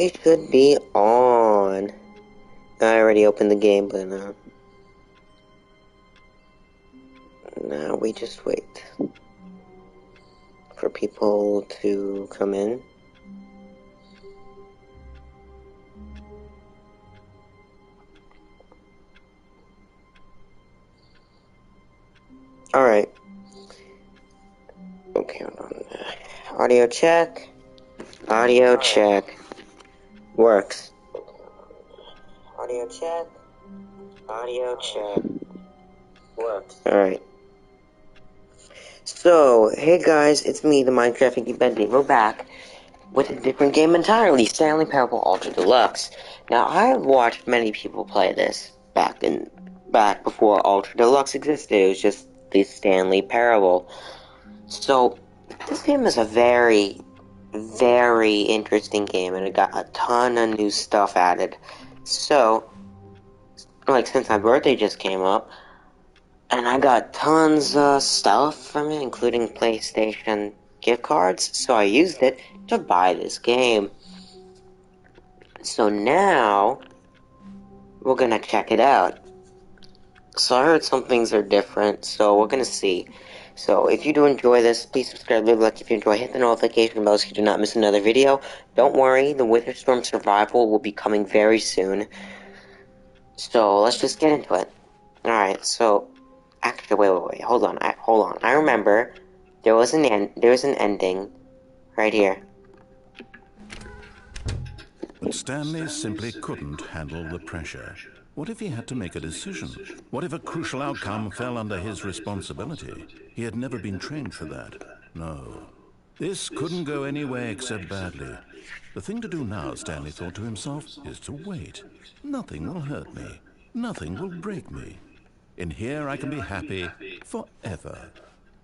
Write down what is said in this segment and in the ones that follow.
It should be on. I already opened the game, but now we just wait for people to come in. Alright. Okay, hold on. Audio check. Audio check. Works. Audio check. Audio check. Works. Alright. So, hey guys, it's me, the Minecraft Inky Bendy. We're back with a different game entirely, Stanley Parable Ultra Deluxe. Now, I've watched many people play this back before Ultra Deluxe existed. It was just the Stanley Parable. So, this game is a very, very interesting game, and it got a ton of new stuff added. So, like, since my birthday just came up, and I got tons of stuff from it, including PlayStation gift cards, so I used it to buy this game. So now, we're gonna check it out. So I heard some things are different, so we're gonna see. So if you do enjoy this, please subscribe, leave a like if you enjoy, hit the notification bell so you do not miss another video. Don't worry, the Wither Storm Survival will be coming very soon. So let's just get into it. Alright, so actually, wait, hold on. I remember there was an ending right here. But Stanley simply couldn't handle the pressure. What if he had to make a decision? What if a crucial outcome fell under his responsibility? He had never been trained for that. No. This couldn't go any way except badly. The thing to do now, Stanley thought to himself, is to wait. Nothing will hurt me. Nothing will break me. In here I can be happy forever.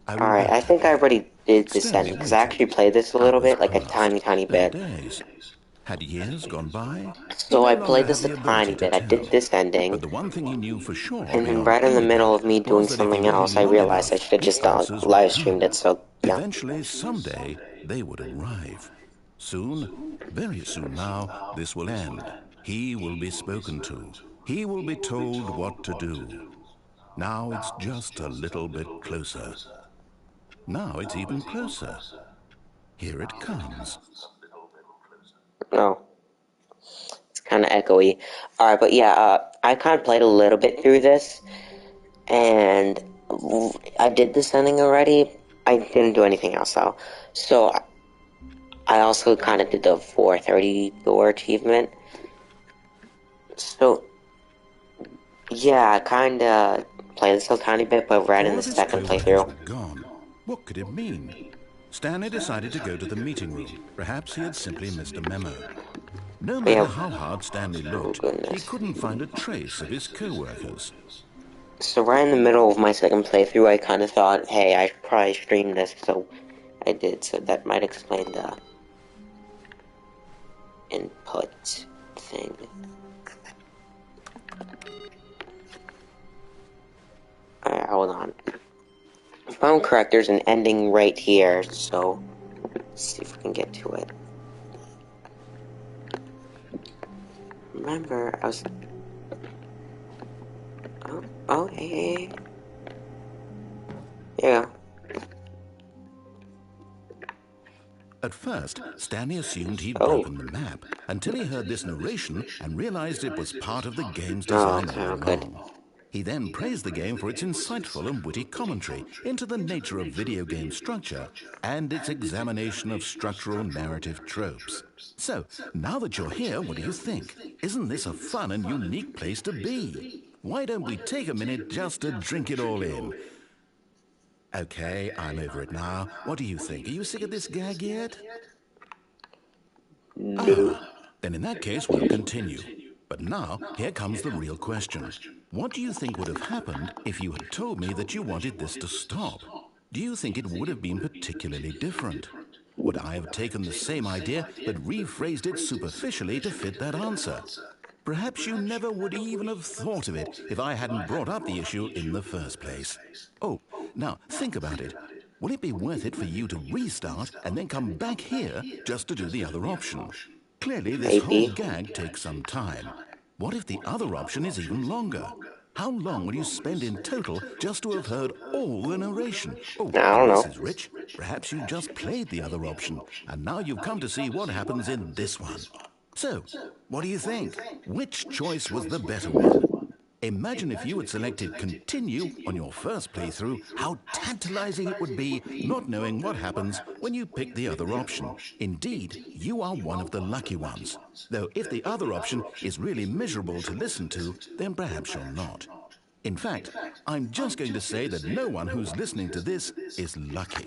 Alright, I think I already did this ending, because I actually played this a little bit, like a tiny bit. Days. Had years gone by? So I played this a tiny bit. I did this ending, but the one thing he knew for sure, and then right in the middle of me doing something else, I realized I should have just live streamed it, so yeah. Eventually, someday, they would arrive. Soon, very soon now, this will end. He will be spoken to. He will be told what to do. Now it's just a little bit closer. Now it's even closer. Here it comes. No. It's kind of echoey. Alright, but yeah, I kind of played a little bit through this, and I did this ending already. I didn't do anything else, though. So, I also kind of did the 430 door achievement. So, yeah, I kind of played this a tiny bit, but right in the second playthrough. Gone. What could it mean? Stanley decided to go to the meeting room. Perhaps he had simply missed a memo. No matter how hard Stanley looked, he couldn't find a trace of his co-workers. So right in the middle of my second playthrough, I kind of thought, hey, I should probably stream this, so I did. So that might explain the input thing. Alright, hold on. If I'm correct, there's an ending right here, so let's see if we can get to it. Remember, I was... Oh, hey. Yeah. At first, Stanley assumed he'd broken the map, until he heard this narration and realized it was part of the game's design all along. He then praised the game for its insightful and witty commentary into the nature of video game structure and its examination of structural narrative tropes. So, now that you're here, what do you think? Isn't this a fun and unique place to be? Why don't we take a minute just to drink it all in? Okay, I'm over it now. What do you think? Are you sick of this gag yet? No. Then in that case, we'll continue. But now, here comes the real question. What do you think would have happened if you had told me that you wanted this to stop? Do you think it would have been particularly different? Would I have taken the same idea but rephrased it superficially to fit that answer? Perhaps you never would even have thought of it if I hadn't brought up the issue in the first place. Oh, now think about it. Will it be worth it for you to restart and then come back here just to do the other option? Clearly, this whole gag takes some time. What if the other option is even longer? How long will you spend in total just to have heard all the narration? Oh, I don't and know. this is rich. Perhaps you've just played the other option, and now you've come to see what happens in this one. So, what do you think? Which choice was the better one? Imagine if you had selected Continue on your first playthrough, how tantalizing it would be not knowing what happens when you pick the other option. Indeed, you are one of the lucky ones. Though if the other option is really miserable to listen to, then perhaps you're not. In fact, I'm just going to say that no one who's listening to this is lucky.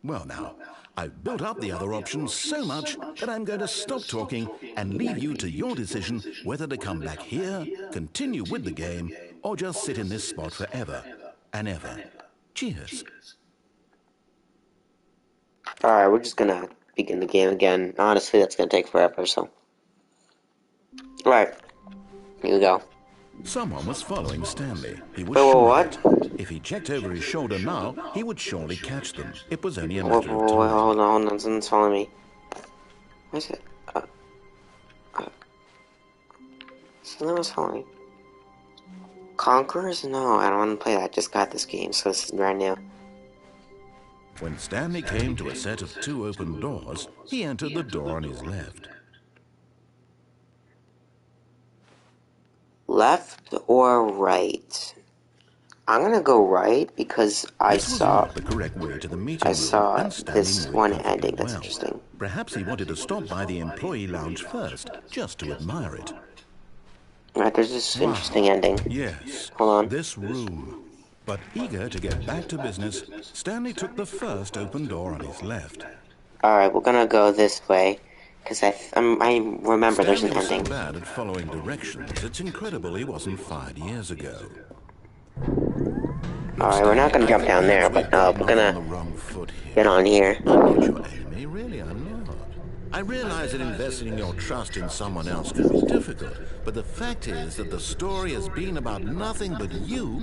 Well now, I've built up the other options so much that I'm going to stop talking and leave you to your decision whether to come back here, continue with the game, or just sit in this spot forever and ever. Cheers. Alright, we're just gonna begin the game again. Honestly, that's gonna take forever, so. Right. Here we go. Someone was following Stanley. He was Wait, sure what? of it. If he checked over his shoulder now, he would surely catch them. It was only a matter of time. Hold on, someone's following me. What is it? Someone's following me. Conquerors? No, I don't want to play that. I just got this game, so this is brand new. When Stanley came to a set of 2 open doors, he entered the door on his left. Left or right? I'm gonna go right because I saw the correct way to the meeting room, and Stanley this knew it one perfectly ending. That's well. interesting. Perhaps he wanted to stop by the employee lounge first, just to admire it. Right, there's this interesting ending. Yes, Hold on. this room. But eager to get back to business, Stanley took the first open door on his left. Alright, we're gonna go this way, because I remember there's an Stanley was ending. so bad at following directions, it's incredible he wasn't fired years ago. Alright, we're not gonna jump down there, but we're gonna get on here. I'm not your enemy, really, I'm not. I realize that investing your trust in someone else can be difficult, but the fact is that the story has been about nothing but you.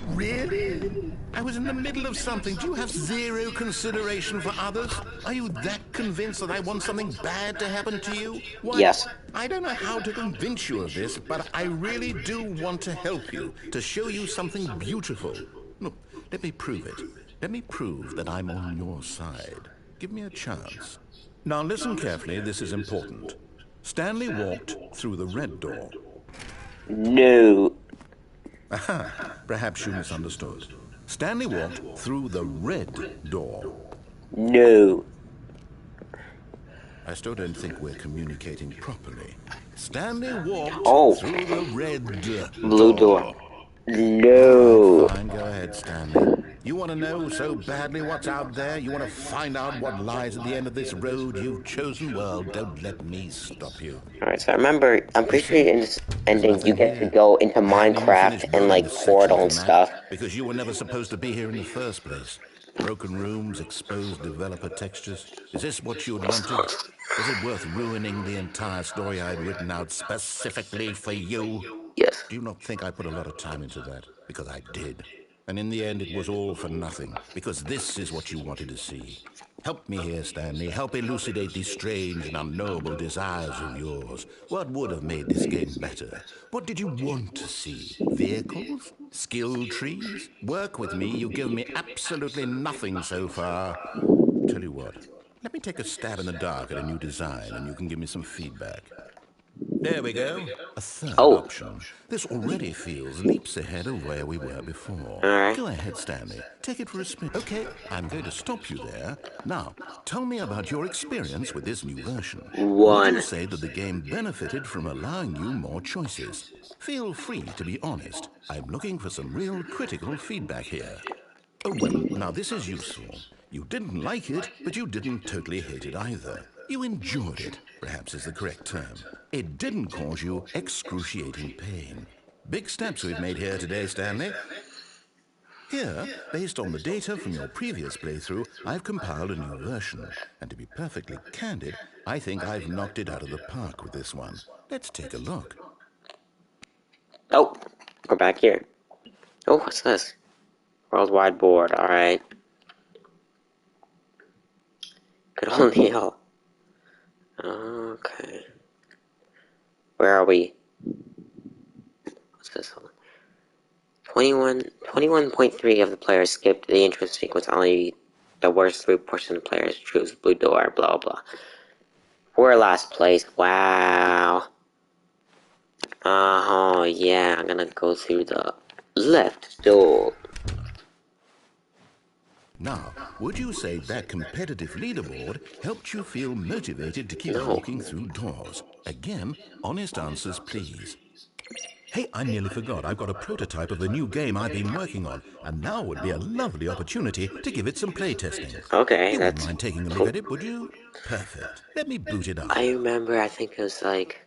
Really? I was in the middle of something. Do you have zero consideration for others? Are you that convinced that I want something bad to happen to you? What? Yes. I don't know how to convince you of this, but I really do want to help you, to show you something beautiful. Look, let me prove it. Let me prove that I'm on your side. Give me a chance. Now listen carefully, this is important. Stanley walked through the red door. No. Aha, perhaps you misunderstood. Stanley walked through the red door. No. I still don't think we're communicating properly. Stanley walked through the red blue door. No. Fine, go ahead, Stanley. You want to know so badly what's out there? You want to find out what lies at the end of this road you've chosen? Well, don't let me stop you. Alright, so I'm pretty sure in this ending you get to go into Minecraft and like Portal and stuff. Because you were never supposed to be here in the first place. Broken rooms, exposed developer textures. Is this what you had wanted? Was it worth ruining the entire story I'd written out specifically for you? Yes. Do you not think I put a lot of time into that? Because I did. And in the end, it was all for nothing, because this is what you wanted to see. Help me here, Stanley. Help elucidate these strange and unknowable desires of yours. What would have made this game better? What did you want to see? Vehicles? Skill trees? Work with me. You've given me absolutely nothing so far. Tell you what, let me take a stab in the dark at a new design, and you can give me some feedback. There we go. A third option. This already feels leaps ahead of where we were before. Alright. Go ahead, Stanley. Take it for a spin. Okay, I'm going to stop you there. Now, tell me about your experience with this new version. Would you say that the game benefited from allowing you more choices? Feel free to be honest. I'm looking for some real critical feedback here. Oh, well, now this is useful. You didn't like it, but you didn't totally hate it either. You enjoyed it, perhaps is the correct term. It didn't cause you excruciating pain. Big steps we've made here today, Stanley. Here, based on the data from your previous playthrough, I've compiled a new version. And to be perfectly candid, I think I've knocked it out of the park with this one. Let's take a look. Oh, we're back here. Oh, what's this? Worldwide board, alright. Could only help. Okay. Where are we? What's this one? 21.3 of the players skipped the intro sequence. Only the worst 3% of players choose blue door, blah blah. We're last place. Wow. Oh, yeah, I'm gonna go through the left door. Now, would you say that competitive leaderboard helped you feel motivated to keep No. walking through doors? Again, honest answers, please. Hey, I nearly forgot. I've got a prototype of a new game I've been working on, and now would be a lovely opportunity to give it some playtesting. Okay, You wouldn't that's mind taking a look cool. at it, would you? Perfect. Let me boot it up. I remember, I think it was like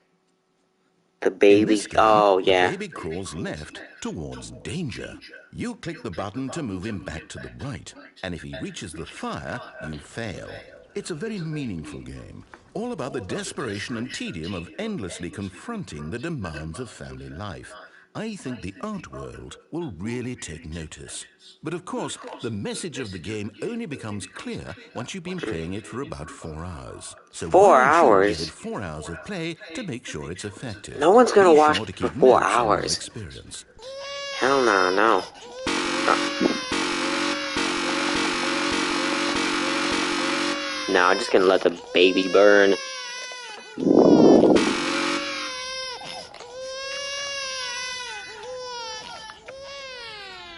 the In baby. this game, Oh, the yeah. baby crawls left towards danger. You click the button to move him back to the right, and if he reaches the fire, you fail. It's a very meaningful game, all about the desperation and tedium of endlessly confronting the demands of family life. I think the art world will really take notice. But of course, the message of the game only becomes clear once you've been playing it for about 4 hours. So why Four don't you give it hours? 4 hours of play to make sure it's effective? No one's gonna Be watch sure to for keep 4 notes on your hours. experience. Hell no, no. No, I'm just gonna let the baby burn.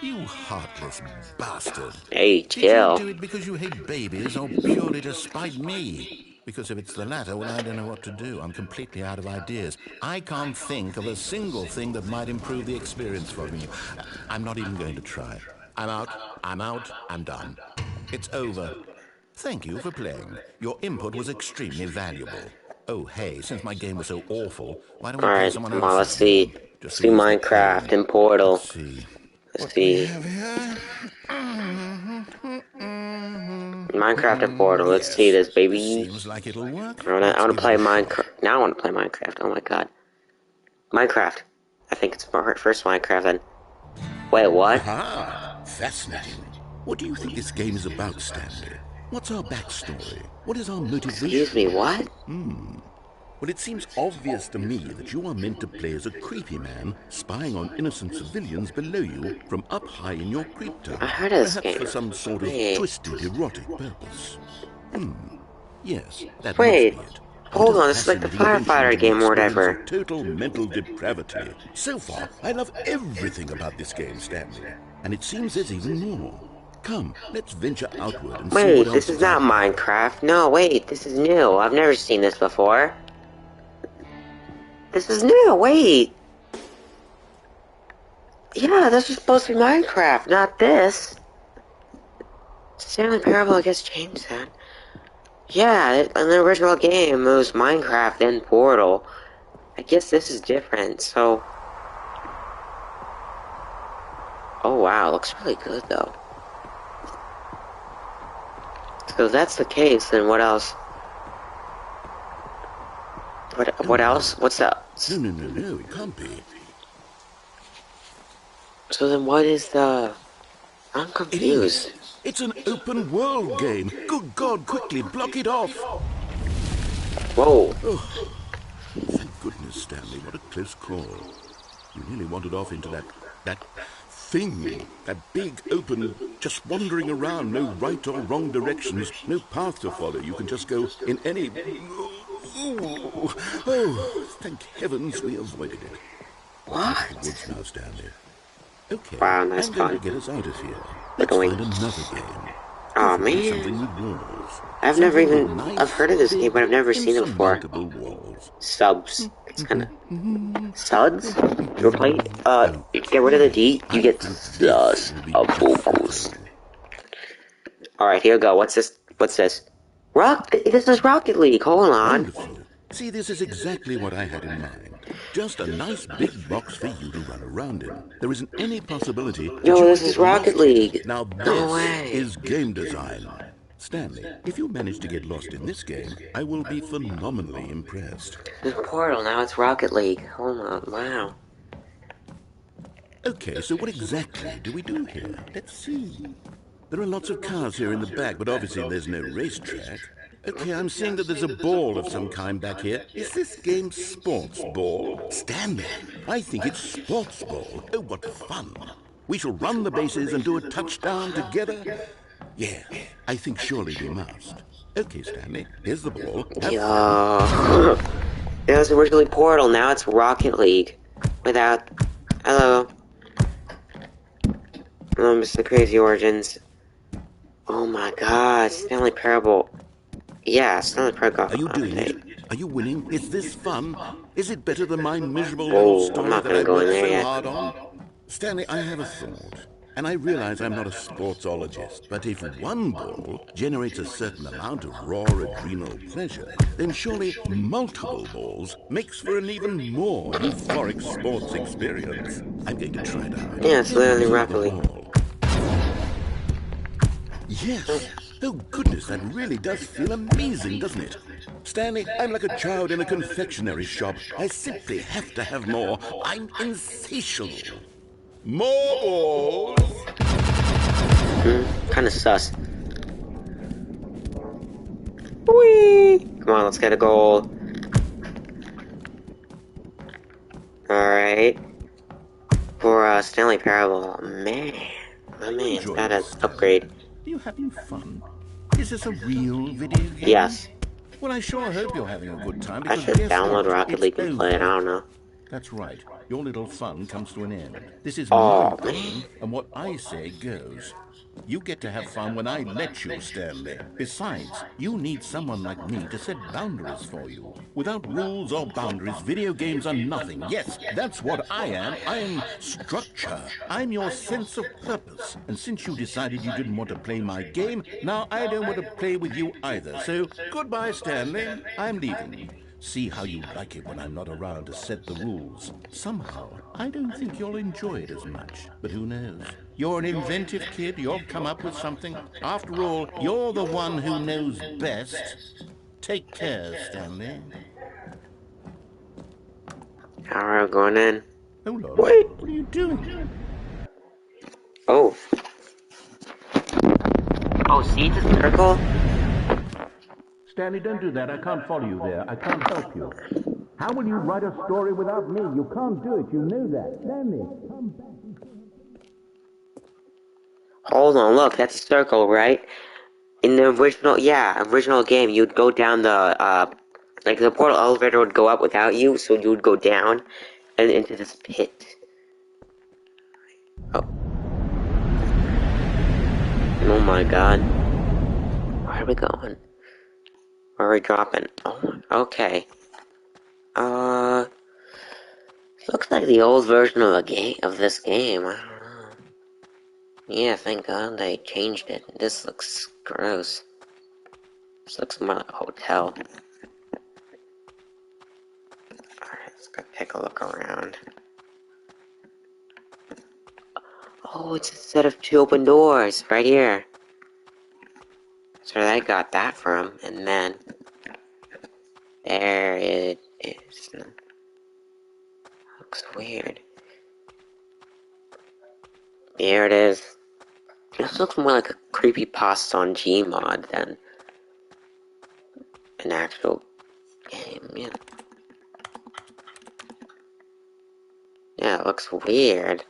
You heartless bastard. Hey, Did you chill. do it because you hate babies or purely to spite me? Because if it's the latter, well, I don't know what to do. I'm completely out of ideas. I can't think of a single thing that might improve the experience for you. I'm not even going to try. I'm out, I'm done. It's over. Thank you for playing. Your input was extremely valuable. Oh, hey, since my game was so awful, why don't we play Alright, someone come on, let's else's see. game? Just Let's to see ease the Minecraft pain. and Portal. Let's see. Let's What do we see. have here? Minecraft and Portal. Let's see Yes, this, this baby. seems like it'll work. I Let's wanna give it play a shot. Minecraft. Now I wanna play Minecraft. Oh my god. Minecraft. I think it's first Minecraft then. Wait, what? Aha! Fascinating. What do you think this game is about, Stanley? What's our backstory? What is our Excuse me, motivation? what? Well, it seems obvious to me that you are meant to play as a creepy man spying on innocent civilians below you from up high in your creep I tower, heard of this perhaps game. for some sort of Wait. twisted erotic purpose. Yes, that must Wait. be it. What Hold a on, this is like the fascinating venture firefighter into the game or experience whatever. of total mental depravity. So far, I love everything about this game, Stanley. And it seems there's even more. Come, let's venture outward and see what Wait, this else is is not out there. Minecraft. No, wait, this is new. I've never seen this before. This is new, wait. Yeah, this was supposed to be Minecraft, not this. Stanley Parable, I guess, changed that. Yeah, in the original game, it was Minecraft and Portal. I guess this is different, so... Oh wow, looks really good, though. So if that's the case, then what else? What else? What's up? No, it can't be. So then what is the... I'm It confused. is. It's an open world game. Good God, quickly, block it off. Whoa. Thank goodness, Stanley, what a close call. You nearly wandered off into that thing. That big, open, just wandering around, no right or wrong directions, no path to follow. You can just go in any... Oh, thank heavens we avoided it. What? Into the woods now, Stanley. Okay, Wow, nice I'm going to fun. get us out of here. We're Let's going... find another game. Aw, Preferably man. something with walls. I've never Something even... with nice, I've heard of this game, big, but I've never seen it before. insurmountable walls. Subs. It's kinda... Suds? To replace... get rid of the D, you get sus of vocals. Alright, here we go. What's this? What's this? This is Rocket League. Hold on. Wonderful. See, this is exactly what I had in mind. Just a nice big box for you to run around in. There isn't any possibility that Yo, you this would is get lost Rocket here. League. Now No this way. is game design. Stanley, if you manage to get lost in this game, I will be phenomenally impressed. This Portal, now it's Rocket League. Hold on. Wow. Okay, so what exactly do we do here? Let's see. There are lots of cars here in the back, but obviously there's no racetrack. Okay, I'm seeing that there's a ball of some kind back here. Is this game sports ball? Stanley, I think it's sports ball. Oh, what fun. We shall run the bases and do a touchdown together. Yeah, I think surely we must. Okay, Stanley, here's the ball. Have fun. Yeah. It was originally Portal, now it's Rocket League. Without... Hello. Oh, Mr. Crazy Origins. Oh my god, Stanley Parable. Yeah, Stanley Parable. Are you doing it? Are you winning? Is this fun? Is it better than my miserable little Oh, I'm story not that gonna I go in worked there so yet. hard on? Stanley, I have a thought. And I realize I'm not a sportsologist, but if one ball generates a certain amount of raw adrenal pleasure, then surely multiple balls makes for an even more euphoric sports experience. I'm going to try it out. Yeah, it's Here literally comes another Rocket League. ball. Yes. Oh, goodness, that really does feel amazing, doesn't it? Stanley, I'm like a child in a confectionery shop. I simply have to have more. I'm insatiable. More balls! Kinda sus. Whee! Come on, let's get a goal. Alright. For Stanley Parable. Man. Oh man, it's got an upgrade. Are you having fun? Is this a real video game? Yes. Well, I sure hope you're having a good time, I because should guess download what? Rocket It's League and play it, I over. don't know. That's right. Your little fun comes to an end. This is my Oh, game, man. and what I say goes. You get to have fun when I let you, Stanley. Besides, you need someone like me to set boundaries for you. Without rules or boundaries, video games are nothing. Yes, that's what I am. I'm structure. I'm your sense of purpose. And since you decided you didn't want to play my game, now I don't want to play with you either. So, goodbye, Stanley. I'm leaving. See how you like it when I'm not around to set the rules. Somehow, I don't think you'll enjoy it as much. But who knows? You're an inventive kid. You'll come up with something. After all, you're the one who knows best. Take care, Stanley. Alright, I'm going in. Hold on. Wait! What are you doing? Oh. Oh, see the circle? Stanley, don't do that. I can't follow you there. I can't help you. How will you write a story without me? You can't do it. You know that. Stanley, come back. Hold on, look, that's a circle, right? In the original game, you'd go down the, like the portal elevator would go up without you, so you would go down and into this pit. Oh. Oh my god. Where are we going? Where are we dropping? Oh, okay. Looks like the old version of this game. I don't know. Yeah, thank God they changed it. This looks gross. This looks more like a hotel. Alright, let's go take a look around. Oh, it's a set of 2 open doors right here. That's where I got that from, and then there it is. Looks weird. Here it is. This looks more like a creepypasta on Gmod than an actual game, yeah. Yeah, it looks weird.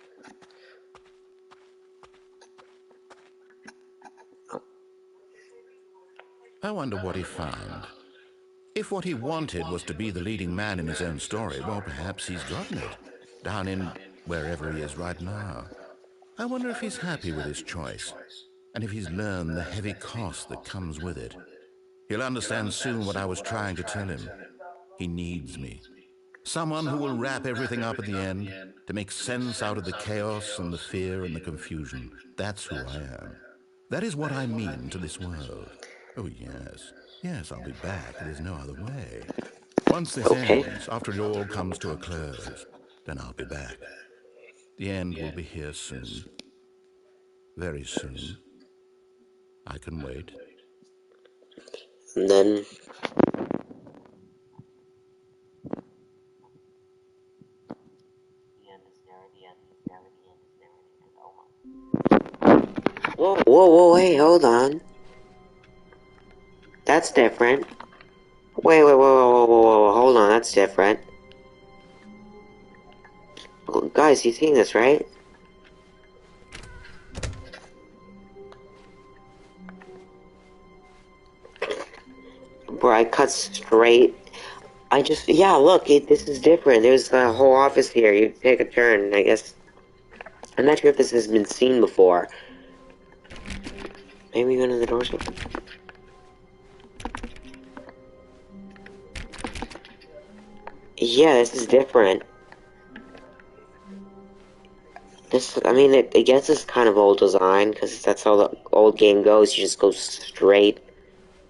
Oh. I wonder what he found. If what he wanted was to be the leading man in his own story, well, perhaps he's gotten it. Down in wherever he is right now. I wonder if he's happy with his choice, and if he's learned the heavy cost that comes with it. He'll understand soon what I was trying to tell him. He needs me. Someone who will wrap everything up at the end, to make sense out of the chaos and the fear and the confusion. That's who I am. That is what I mean to this world. Oh, yes. Yes, I'll be back. There's no other way. Once this ends, after it all comes to a close, then I'll be back. The end will be here soon. Very soon. I can wait. And then... Whoa, whoa, whoa, wait, hold on. That's different. Wait, whoa, hold on, that's different. Well, guys, you seen this, right? Where I cut straight. Yeah, look, this is different. There's a whole office here. You take a turn, I guess. I'm not sure if this has been seen before. Maybe one of the doors open. Yeah, this is different. I mean, I guess it's kind of old design, because that's how the old game goes. You just go straight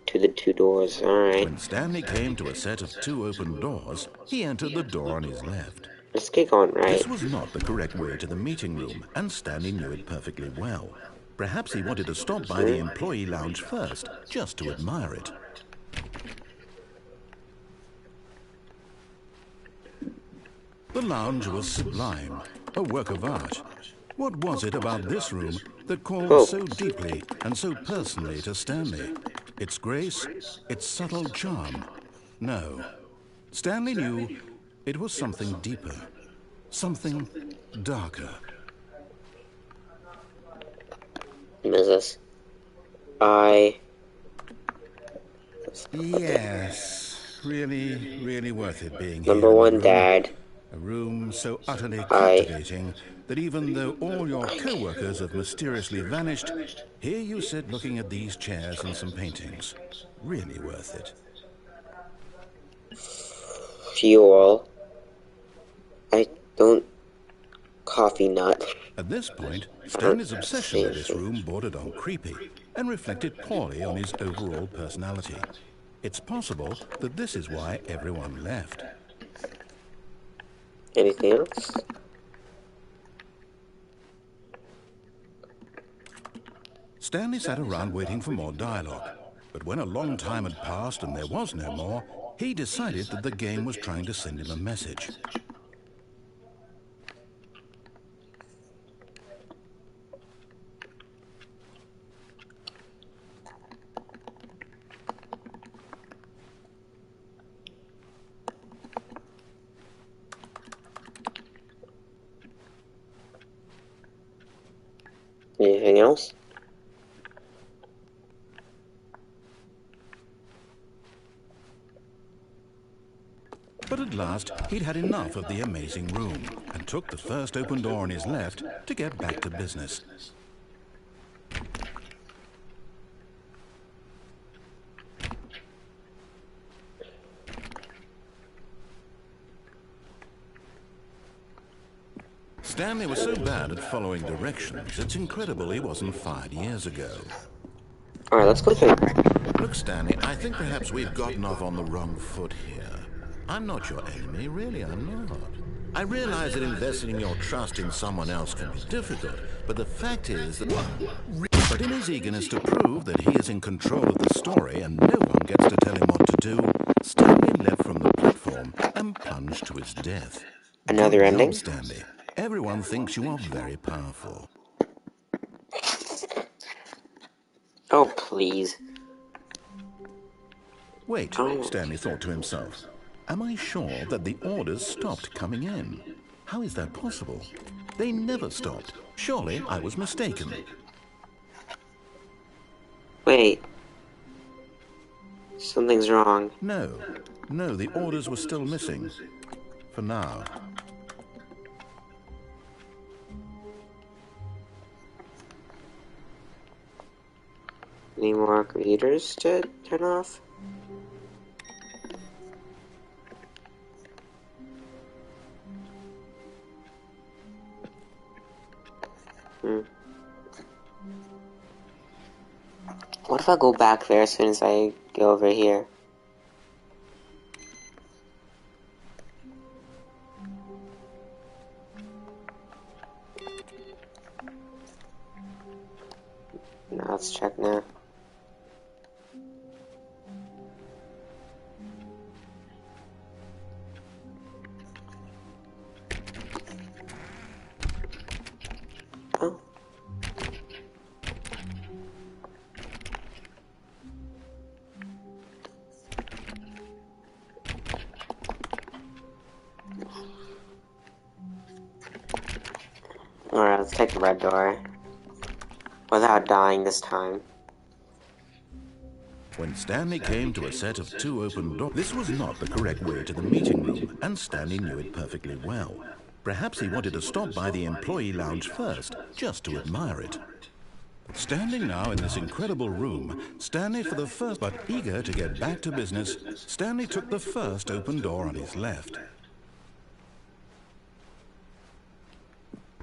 to the two doors. Alright. When Stanley came to a set of two open doors, he entered the door on his left. Let's get going right. This was not the correct way to the meeting room, and Stanley knew it perfectly well. Perhaps he wanted to stop by the employee lounge first, just to admire it. The lounge was sublime, a work of art. What was it about this room that called so deeply and so personally to Stanley? Its grace, its subtle charm? No. Stanley knew it was something deeper, something darker. Mrs. Yes, really worth it being Number here. one, Dad. A room so utterly captivating that even though all your co-workers have mysteriously vanished, here you sit looking at these chairs and some paintings. Really worth it. Fuel. I don't... Coffee nut. At this point, Stanley's obsession with this room bordered on creepy and reflected poorly on his overall personality. It's possible that this is why everyone left. Anything else? Stanley sat around waiting for more dialogue, but when a long time had passed and there was no more, he decided that the game was trying to send him a message. Anything else? But at last, he'd had enough of the amazing room and took the first open door on his left to get back to business. Stanley was so bad at following directions, it's incredible he wasn't fired years ago. Alright, let's go through. Look, Stanley, I think perhaps we've gotten off on the wrong foot here. I'm not your enemy, really, I'm not. I realize that investing your trust in someone else can be difficult, but the fact is that... But in his eagerness to prove that he is in control of the story and no one gets to tell him what to do, Stanley leapt from the platform and plunged to his death. Another Good ending? job, Stanley. Everyone thinks you are very powerful. Oh, please. Wait, Stanley thought to himself. Am I sure that the orders stopped coming in? How is that possible? They never stopped. Surely I was mistaken. Wait. Something's wrong. No, the orders were still missing. For now. Any more computers to turn off? What if I go back there as soon as I go over here? Now let's check now. Oh. let's take the red door. Without dying this time. When Stanley came to a set of 2 open doors, this was not the correct way to the meeting room, and Stanley knew it perfectly well. Perhaps he wanted to stop by the employee lounge first, just to admire it. Standing now in this incredible room, Stanley for the first, but eager to get back to business, Stanley took the first open door on his left.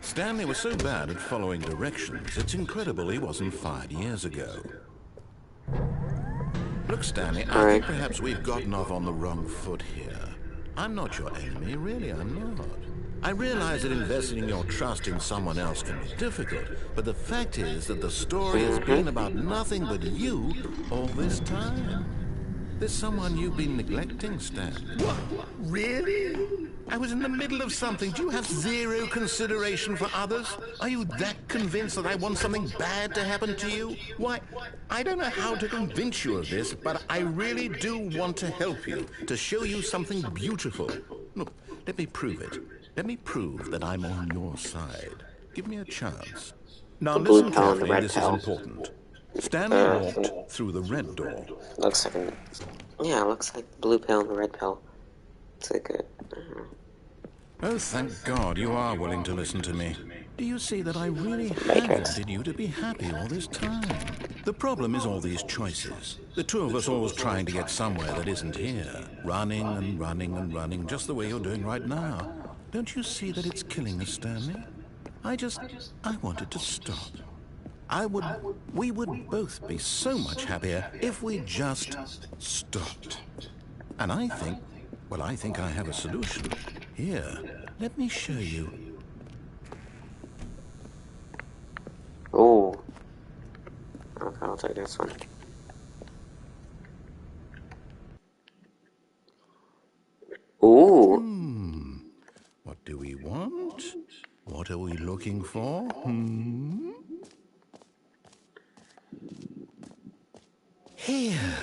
Stanley was so bad at following directions, it's incredible he wasn't fired years ago. Look, Stanley, I think perhaps we've gotten off on the wrong foot here. I'm not your enemy, really, I'm not. I realize that investing your trust in someone else can be difficult, but the fact is that the story has been about nothing but you all this time. There's someone you've been neglecting, Stanley. What? Really? I was in the middle of something. Do you have zero consideration for others? Are you that convinced that I want something bad to happen to you? Why, I don't know how to convince you of this, but I really do want to help you, to show you something beautiful. Look, let me prove it. Let me prove that I'm on your side. Give me a chance. Now listen carefully, this is important. Stanley walked through the red door. Looks like looks like the blue pill and the red pill. It's like a... Oh, thank God you are willing to listen to me. Do you see that I really have wanted you to be happy all this time? The problem is all these choices. The two of us always trying to get somewhere that isn't here. Running and running and running, just the way you're doing right now. Don't you see that it's killing us, Stanley? I wanted to stop. We would both be so much happier if we just stopped. And I think I have a solution. Here, let me show you. Oh. Okay, I'll take this one. Ooh. What do we want? What are we looking for? Here.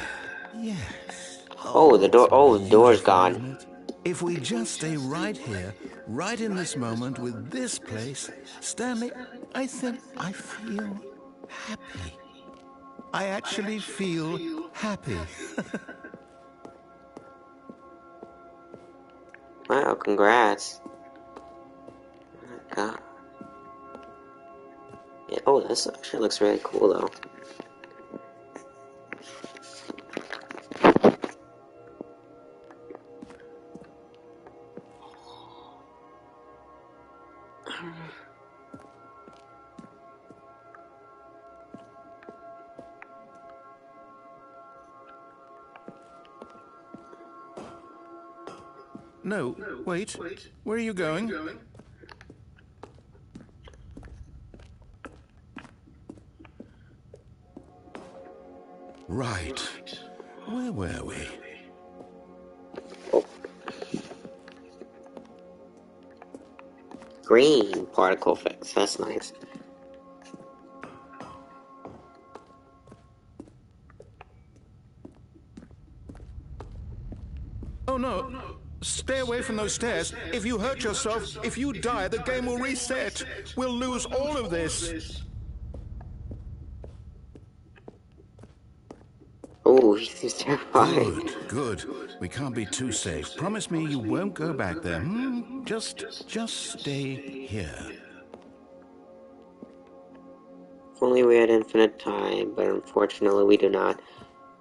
Yes. Oh, the door's gone. If we just stay right here, right in this moment with this place, Stanley, I think I feel happy. I actually feel happy. Wow, congrats. Oh my God. Yeah, oh, this actually looks really cool though. No, wait. Where are you going? Right. Where were we? Oh. Green particle effects. That's nice. Oh no. Stay away from those stairs. If you hurt yourself, if you die, the game will reset. We'll lose all of this. Oh, he seems terrified. Good. We can't be too safe. Promise me you won't go back there. Just stay here. If only we had infinite time, but unfortunately we do not.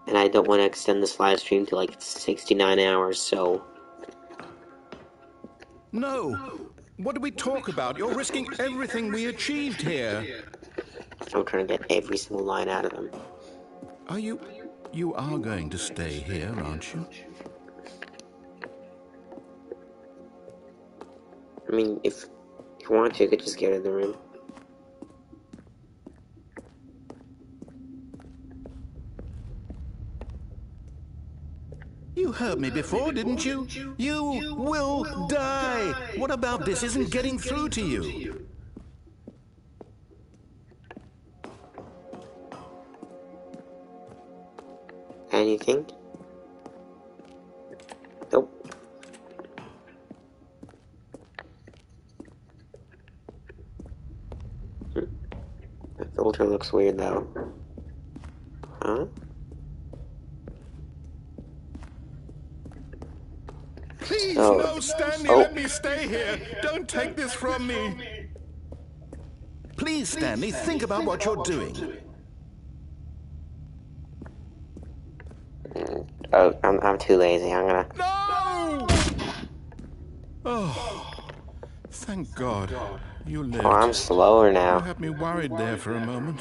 And I don't want to extend this live stream to like 69 hours, so... No! What do we talk about? You're risking everything we achieved here. I'm trying to get every single line out of them. Are you... You are going to stay here, aren't you? I mean, if you want to, you could just get in the room. You heard me before, didn't you? You will die! What about this isn't getting through to you? Anything? Nope. filter looks weird though. Huh? Please, no, Stanley, let me stay here. Don't take this from me. Please, Stanley, think about what you're doing. Oh, I'm too lazy. I'm gonna... No! Oh, thank God. You lived. Oh, I'm slower now. You had me worried there for a moment.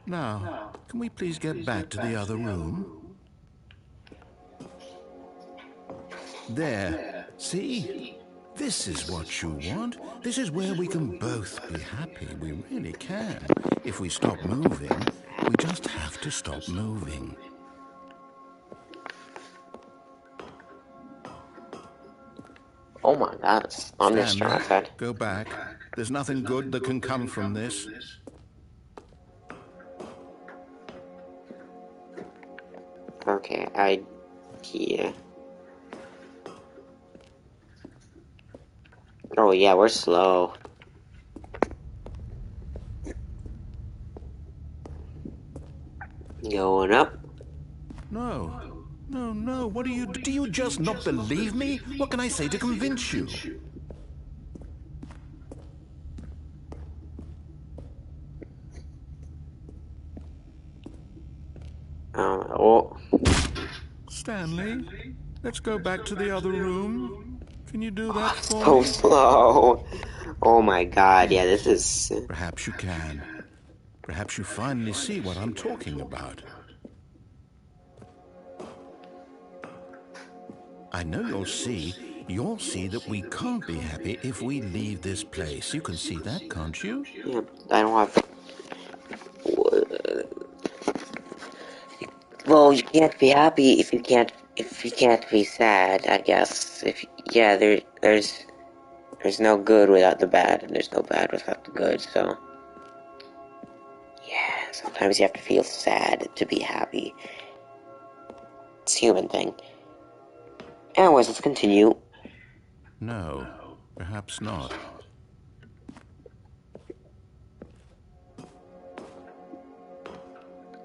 Now, can we please get back to the other room? There. See? This is what you want. This is where we can both be happy. We really can. If we stop moving, we just have to stop moving. Oh my God, I'm just Stanley, go back. There's nothing good that can come from this. Okay, yeah. Oh yeah, we're slow. Going up. No. No. What do you just not believe me? What can I say to convince you? Oh. Stanley, let's go back to the other room. Can you do that for me? So slow. Oh my God, yeah, this is... Perhaps you can. Perhaps you finally see what I'm talking about. I know you'll see that we can't be happy if we leave this place. You can see that, can't you? Yeah, I don't have... Well, you can't be happy if you can't be sad, I guess. There's no good without the bad, and there's no bad without the good, so... Yeah, sometimes you have to feel sad to be happy. It's a human thing. Anyways, let's continue. No, perhaps not.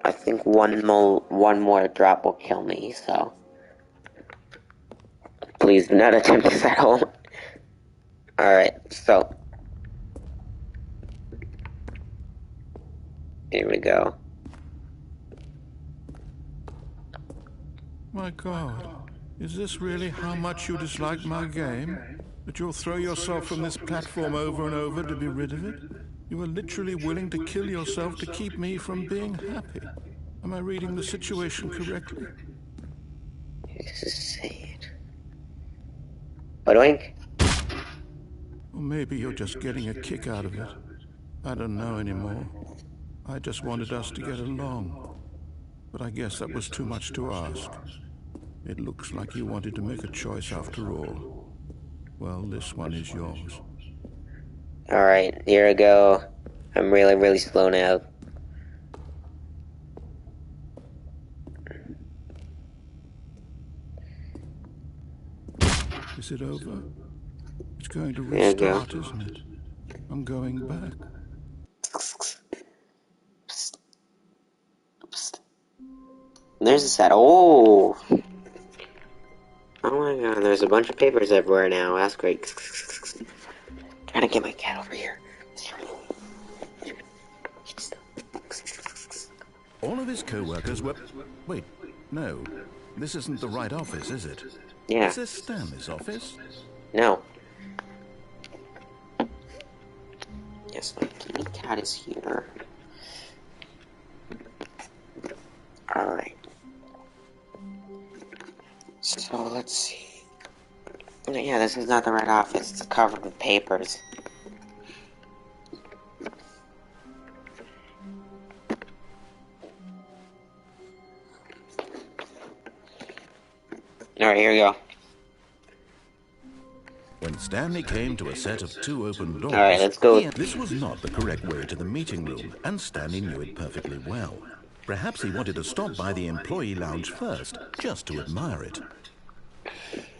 I think one more drop will kill me, so... Please do not attempt to settle. Alright, so... Here we go. My God, is this really how much you dislike my game? That you'll throw yourself from this platform over and over to be rid of it? You are literally willing to kill yourself to keep me from being happy. Am I reading the situation correctly? This is sad. Oink. Or maybe you're just getting a kick out of it. I don't know anymore. I just wanted us to get along. But I guess that was too much to ask. It looks like you wanted to make a choice after all. Well, this one is yours. Alright, here we go. I'm really slow now. Is it over? It's going to restart, isn't it? I'm going back. There's a set. Oh! Oh my God, there's a bunch of papers everywhere now. That's great. Trying to get my cat over here. All of his co-workers were... Wait, no. This isn't the right office, is it? Yeah. Is this Stanley's office? No. Yes, my kitty cat is here. Alright. So, let's see. Yeah, this is not the right office. It's covered with papers. Alright, here we go. When Stanley came to a set of 2 open doors... Alright, let's go. This was not the correct way to the meeting room, and Stanley knew it perfectly well. Perhaps he wanted to stop by the employee lounge first, just to admire it.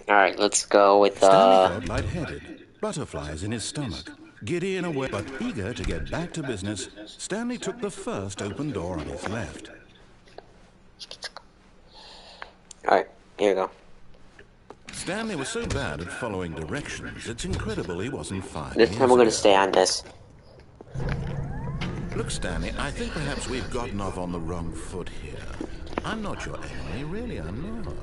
Alright, let's go with, Stanley felt lightheaded, butterflies in his stomach. Giddy in a way, but eager to get back to business, Stanley took the first open door on his left. Alright, here you go. Stanley was so bad at following directions, it's incredible he wasn't 5 This years time we're going ago. to stay on this. Look, Stanley, I think perhaps we've gotten off on the wrong foot here. I'm not your enemy, really, I'm not.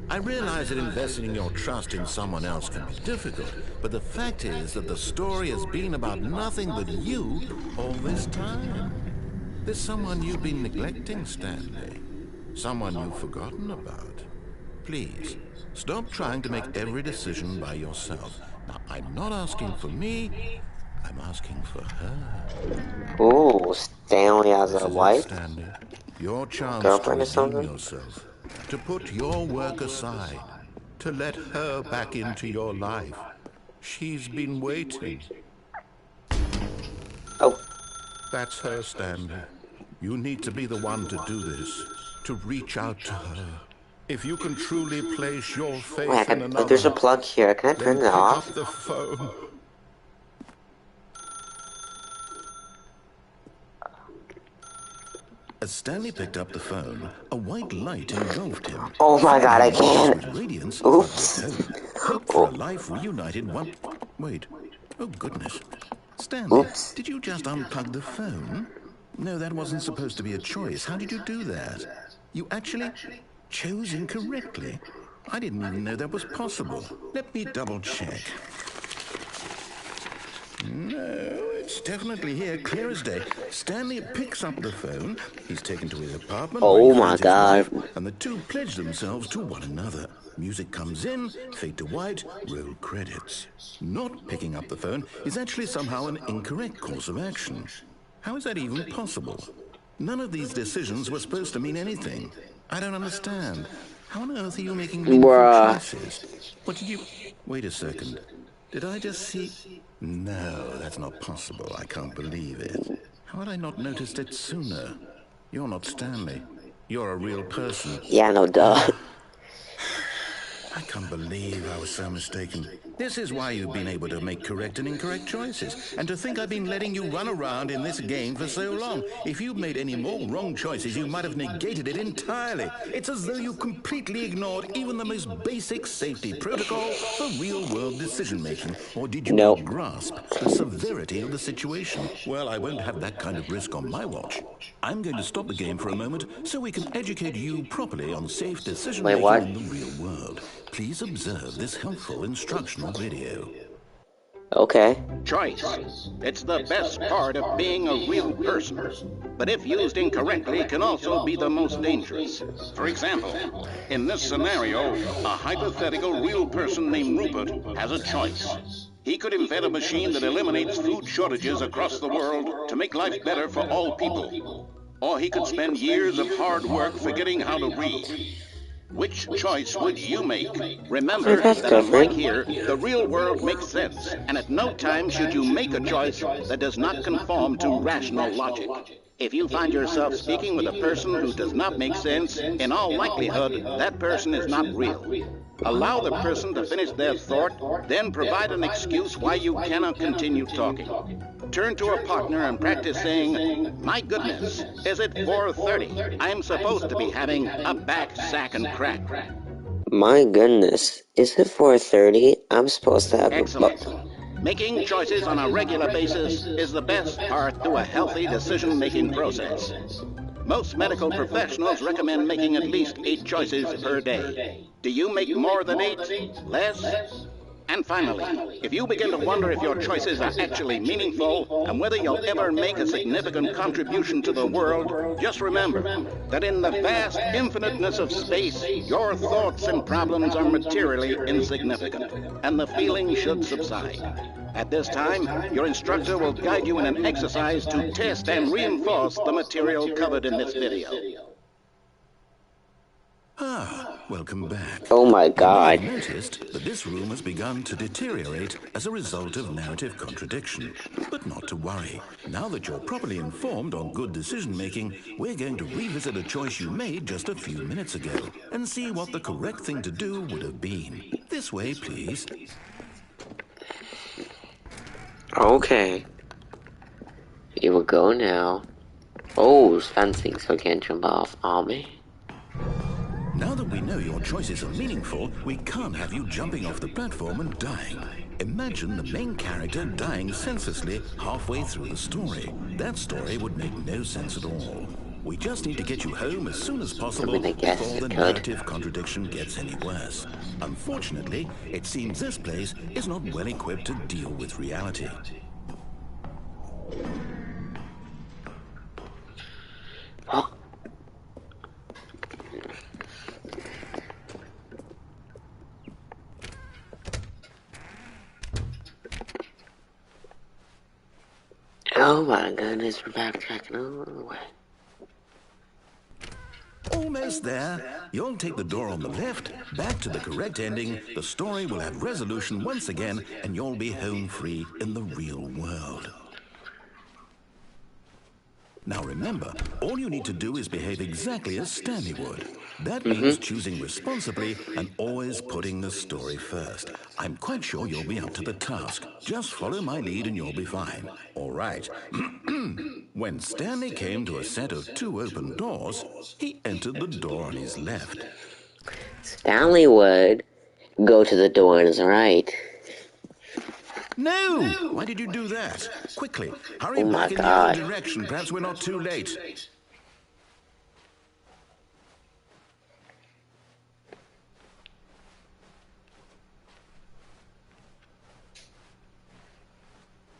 I realize that investing your trust in someone else can be difficult, but the fact is that the story has been about nothing but you all this time. There's someone you've been neglecting, Stanley. Someone you've forgotten about. Please, stop trying to make every decision by yourself. Now, I'm not asking for me, I'm asking for her. Ooh, Stanley has This a is wife? it, Stanley. Your chance Girlfriend to or redeem something? yourself. To put your work aside. To let her back into your life. She's been waiting. Oh. That's her, Stanley. You need to be the one to do this. To reach out to her. If you can truly place your faith in another, there's a plug here. Can I turn it off? Pick up the phone. As Stanley picked up the phone, a white light engulfed him. Oh my god, I can't. Radiance, Oops. hope for a life reunited one. Wait. Oh, goodness. Stanley, Oops. did you just unplug the phone? No, that wasn't supposed to be a choice. How did you do that? You actually chose incorrectly. I didn't even know that was possible. Let me double check. No, it's definitely here, clear as day. Stanley picks up the phone. He's taken to his apartment. Oh my god. And the two pledge themselves to one another. Music comes in, fade to white, roll credits. Not picking up the phone is actually somehow an incorrect course of action. How is that even possible? None of these decisions were supposed to mean anything. I don't understand. How on earth are you making meaningful choices? What did you... Wait a second. Did I just see... No, that's not possible. I can't believe it. How had I not noticed it sooner? You're not Stanley. You're a real person. Yeah, no duh. I can't believe I was so mistaken. This is why you've been able to make correct and incorrect choices. And to think I've been letting you run around in this game for so long. If you'd made any more wrong choices, you might have negated it entirely. It's as though you completely ignored even the most basic safety protocol for real-world decision-making. Or did you not grasp the severity of the situation? Well, I won't have that kind of risk on my watch. I'm going to stop the game for a moment so we can educate you properly on safe decision-making in the real world. Please observe this helpful instructional video. Okay. Choice. It's the best part of being a real person. But if used incorrectly, can also be the most dangerous. For example, in this scenario, a hypothetical real person named Rupert has a choice. He could invent a machine that eliminates food shortages across the world to make life better for all people. Or he could spend years of hard work forgetting how to read. Which choice would you make? Remember that unlike here, the real world makes sense, and at no time should you make a choice that does not conform to rational logic. If you find yourself speaking with a person who does not make sense, in all likelihood, that person is not real. Allow the person to finish their thought, then provide an excuse why you cannot continue talking. Turn to a partner and practice saying, "My goodness, is it 4:30? I'm supposed to be having a back, sack, and crack." My goodness, is it 4:30? I'm supposed to have Excellent. Making choices on a regular basis is the best part to a healthy decision-making process. Most medical professionals recommend making at least 8 choices per day. Do you make more than 8? Less? And finally, if you begin to wonder if your choices are actually meaningful and whether you'll ever make a significant contribution to the world, just remember that in the vast infiniteness of space, your thoughts and problems are materially insignificant, and the feeling should subside. At this time, your instructor will guide you in an exercise to test and reinforce the material covered in this video. Welcome back. Oh my god. You may have noticed that this room has begun to deteriorate as a result of narrative contradiction. But not to worry. Now that you're properly informed on good decision-making, we're going to revisit a choice you made just a few minutes ago and see what the correct thing to do would have been. This way, please. Okay. Here we go now. Oh, it's fencing, so I can't jump off. Oh, man. Now that we know your choices are meaningful, we can't have you jumping off the platform and dying. Imagine the main character dying senselessly halfway through the story. That story would make no sense at all. We just need to get you home as soon as possible before the narrative contradiction gets any worse. Unfortunately, it seems this place is not well equipped to deal with reality. Oh my goodness, we're backtracking all the way. Almost there. You'll take the door on the left, back to the correct ending, the story will have resolution once again, and you'll be home free in the real world. Now remember, all you need to do is behave exactly as Stanley would. That means choosing responsibly and always putting the story first. I'm quite sure you'll be up to the task. Just follow my lead and you'll be fine. All right. When Stanley came to a set of 2 open doors, he entered the door on his left. Stanley would go to the door on his right. No! Why did you do that? Quickly, hurry back in the other direction. Perhaps we're not too late.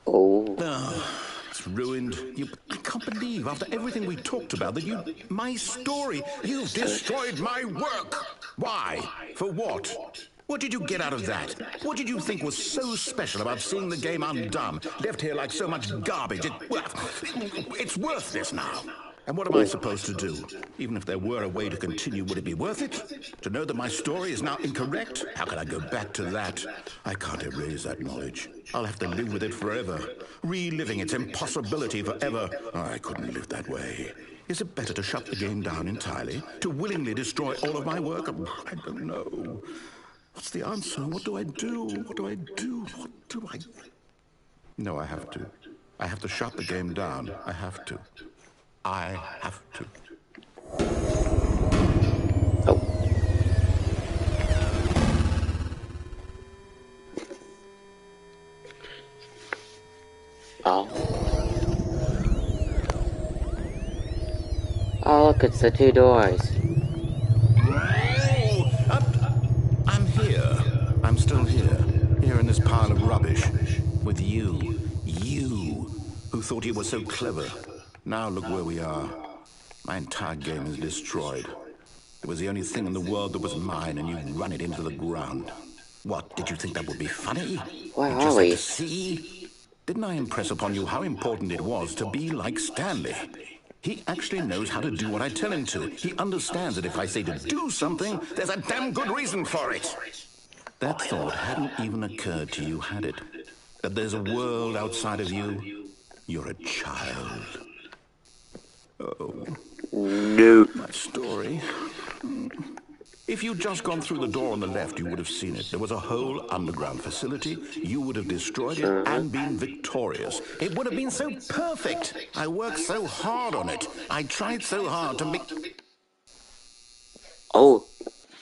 Oh, it's ruined. I can't believe, after everything we talked about, that my story, you've destroyed my work. Why? For what? What did you get out of that? What did you think was so special about seeing the game undone, left here like so much garbage? It's worthless now. And what am I supposed to do? Even if there were a way to continue, would it be worth it? To know that my story is now incorrect? How can I go back to that? I can't erase that knowledge. I'll have to live with it forever, reliving its impossibility forever. I couldn't live that way. Is it better to shut the game down entirely? To willingly destroy all of my work? I don't know. What's the answer? What do I do? What do I do? What do I... No, I have to. I have to shut the game down. I have to. I have to. Oh, look, it's the 2 doors. I'm here. I'm still here. Here in this pile of rubbish. With you. You, who thought you were so clever. Now look where we are. My entire game is destroyed. It was the only thing in the world that was mine, and you run it into the ground. What, did you think that would be funny? Where you just had to see? Didn't I impress upon you how important it was to be like Stanley? He actually knows how to do what I tell him to. He understands that if I say to do something, there's a damn good reason for it. That thought hadn't even occurred to you, had it? That there's a world outside of you? You're a child. Oh. No. My story. If you'd just gone through the door on the left, you would have seen it. There was a whole underground facility. You would have destroyed it and been victorious. It would have been so perfect. I worked so hard on it. I tried so hard to make...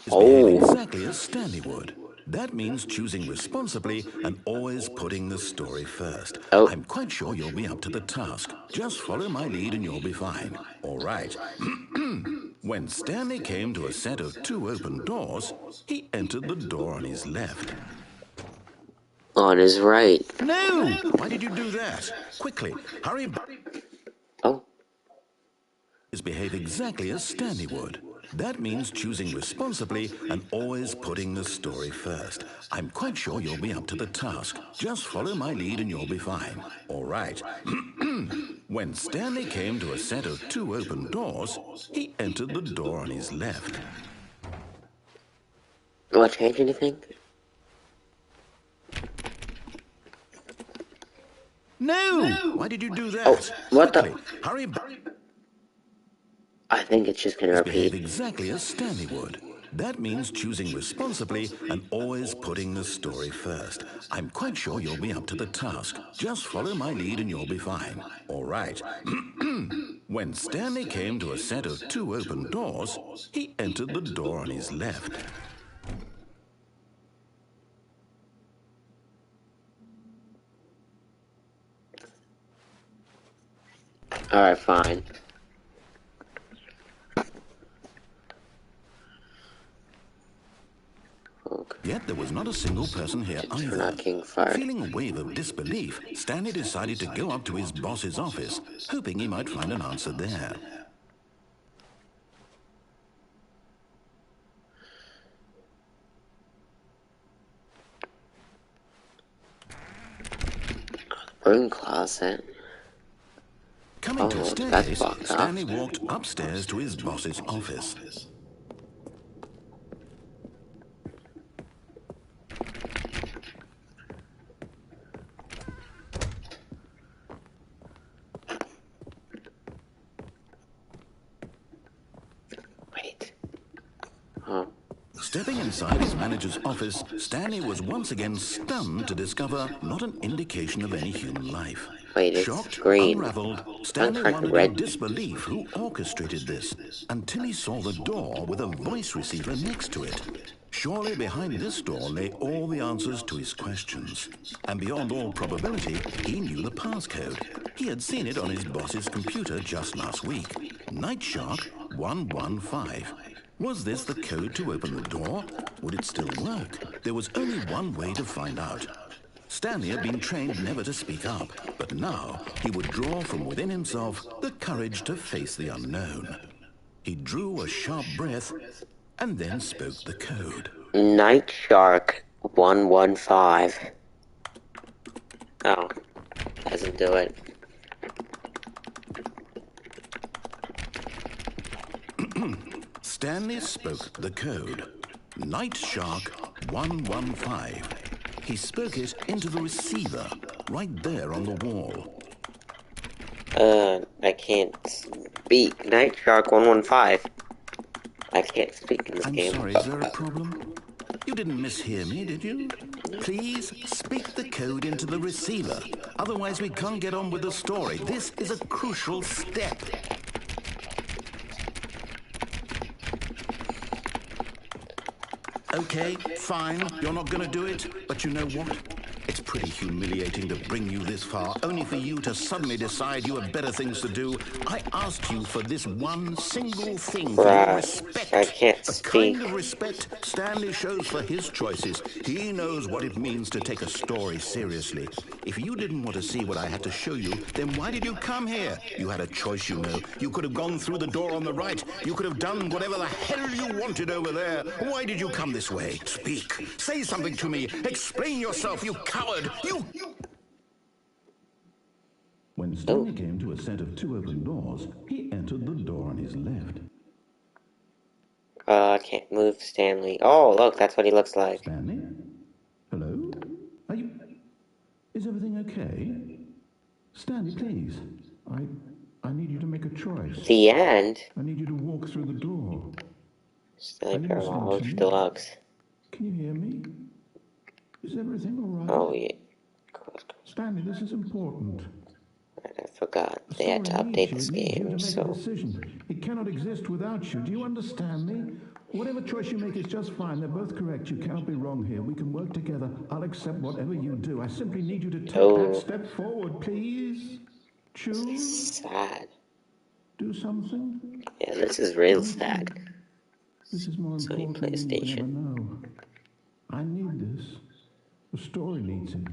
Exactly as Stanley would. That means choosing responsibly and always putting the story first. I'm quite sure you'll be up to the task. Just follow my lead and you'll be fine. All right. When Stanley came to a set of 2 open doors, he entered the door on his left. On his right. No! Why did you do that? Quickly, hurry back. Behave exactly as Stanley would. That means choosing responsibly and always putting the story first. I'm quite sure you'll be up to the task. Just follow my lead and you'll be fine. All right. When Stanley came to a set of 2 open doors, he entered the door on his left. What, change anything? No! Why did you do that? What Quickly, the? hurry back. I think it's just gonna repeat. Behave exactly as Stanley would. That means choosing responsibly and always putting the story first. I'm quite sure you'll be up to the task. Just follow my lead and you'll be fine. All right. When Stanley came to a set of 2 open doors, he entered the door on his left. Alright, fine. Okay. Yet there was not a single person here either. Feeling a wave of disbelief, Stanley decided to go up to his boss's office, hoping he might find an answer there. Broom closet. Coming to a staircase, Stanley walked upstairs to his boss's office. Wait. Huh. Stepping inside his manager's office, Stanley was once again stunned to discover not an indication of any human life. Wait, it's shocked, green. unraveled, Stanley wondered in disbelief who orchestrated this, until he saw the door with a voice receiver next to it. Surely behind this door lay all the answers to his questions. And beyond all probability, he knew the passcode. He had seen it on his boss's computer just last week. Nightshark 115. Was this the code to open the door? Would it still work? There was only one way to find out. Stanley had been trained never to speak up, but now he would draw from within himself the courage to face the unknown. He drew a sharp breath and then spoke the code. Nightshark 115. Oh, doesn't do it. Stanley spoke the code. Nightshark 115. He spoke it into the receiver, right there on the wall. I can't speak. Nightshark 115. I can't speak in this game. I'm sorry, is there a problem? You didn't mishear me, did you? Please speak the code into the receiver. Otherwise, we can't get on with the story. This is a crucial step. Okay, fine, you're not gonna do it, but you know what? It's pretty humiliating to bring you this far, only for you to suddenly decide you have better things to do. I asked you for this one single thing, for your respect. I can't the speak. kind of respect Stanley shows for his choices. He knows what it means to take a story seriously. If you didn't want to see what I had to show you, then why did you come here? You had a choice, you know. You could have gone through the door on the right. You could have done whatever the hell you wanted over there. Why did you come this way? Speak. Say something to me. Explain yourself, you coward. You... When Stanley came to a set of 2 open doors, he entered the door on his left. I can't move Stanley. Oh, look, that's what he looks like. Stanley? Hello? Are you... Is everything okay? Stanley, please. I need you to make a choice. The end? I need you to walk through the door. Stanley Parallel Ultra Deluxe. Can you hear me? Is everything all right? Oh, yeah. Stanley, this is important. I forgot they had to update this game, so... It cannot exist without you. Do you understand me? Whatever choice you make is just fine. They're both correct. You cannot be wrong here. We can work together. I'll accept whatever you do. I simply need you to take that step forward, please. Choose. Sad. Do something. Yeah, this is real sad. This is more important than you can ever know. I need this. The story needs it.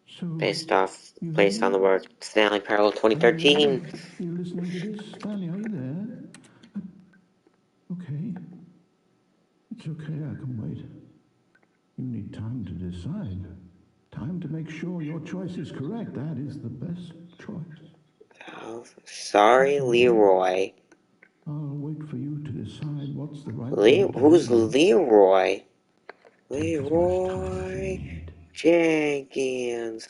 So, based on the words Stanley Parallel 2013. You listening to this? Stanley, are you there? Okay. It's okay, I can wait. You need time to decide. Time to make sure your choice is correct. That is the best choice. Oh, sorry, Leroy. I'll wait for you to decide what's the right Who's Leroy? Leroy Jenkins.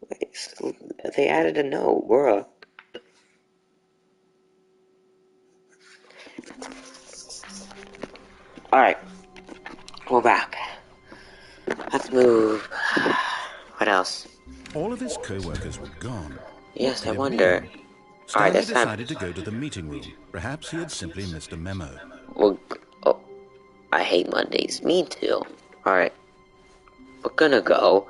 Wait, they added a note, bruh. Alright. We're back. Let's move. What else? All of his co-workers were gone. Yes, I wonder. Stanley decided to go to the meeting room. Perhaps he had simply missed a memo. Well, oh, I hate Mondays. Me too. Alright. We're gonna go.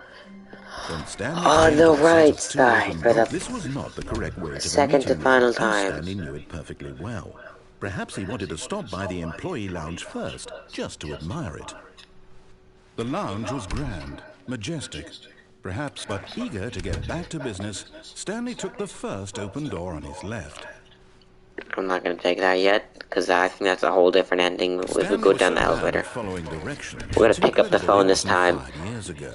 On the right side. This was not the correct way to second to final time. Stanley knew it perfectly well. Perhaps he wanted to stop by the employee lounge first, just to admire it. The lounge was grand, majestic. Perhaps, but eager to get back to business, Stanley took the first open door on his left. I'm not going to take that yet, because I think that's a whole different ending if we go down the elevator. Following directions, we're going to pick up the phone this time. 5 years ago.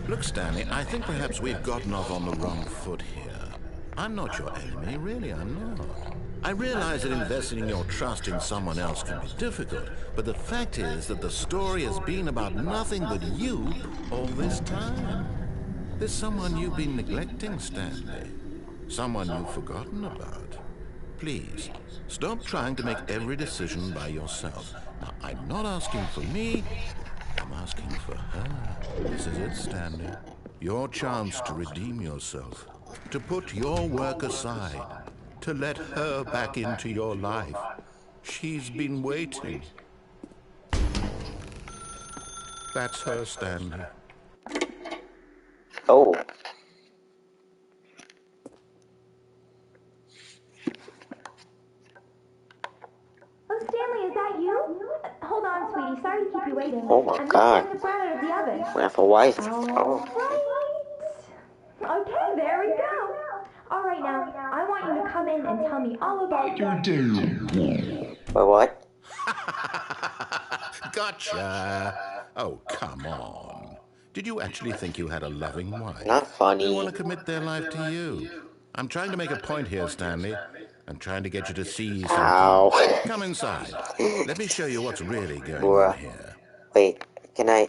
Look, Stanley, I think perhaps we've gotten off on the wrong foot here. I'm not your enemy, really, I'm not. I realize that investing your trust in someone else can be difficult, but the fact is that the story has been about nothing but you all this time. There's someone you've been neglecting, Stanley. Someone you've forgotten about. Please, stop trying to make every decision by yourself. Now, I'm not asking for me, I'm asking for her. This is it, Stanley. Your chance to redeem yourself, to put your work aside, to let her back into your life. She's been waiting. That's her, Stanley. Oh. Oh, Stanley, is that you? Hold on, sweetie. Sorry to keep you waiting. Oh my God. I'm just getting the bread out of the oven. We have a wife. Oh. Right. Okay, there we go. All right, now, I want you to come in and tell me all about your day. Wait, what? Gotcha. Oh, come on. Did you actually think you had a loving wife? Not funny. They want to commit their life to you. I'm trying to make a point here, Stanley. I'm trying to get you to see something. Ow. Come inside. Let me show you what's really going on here. Wait, can I...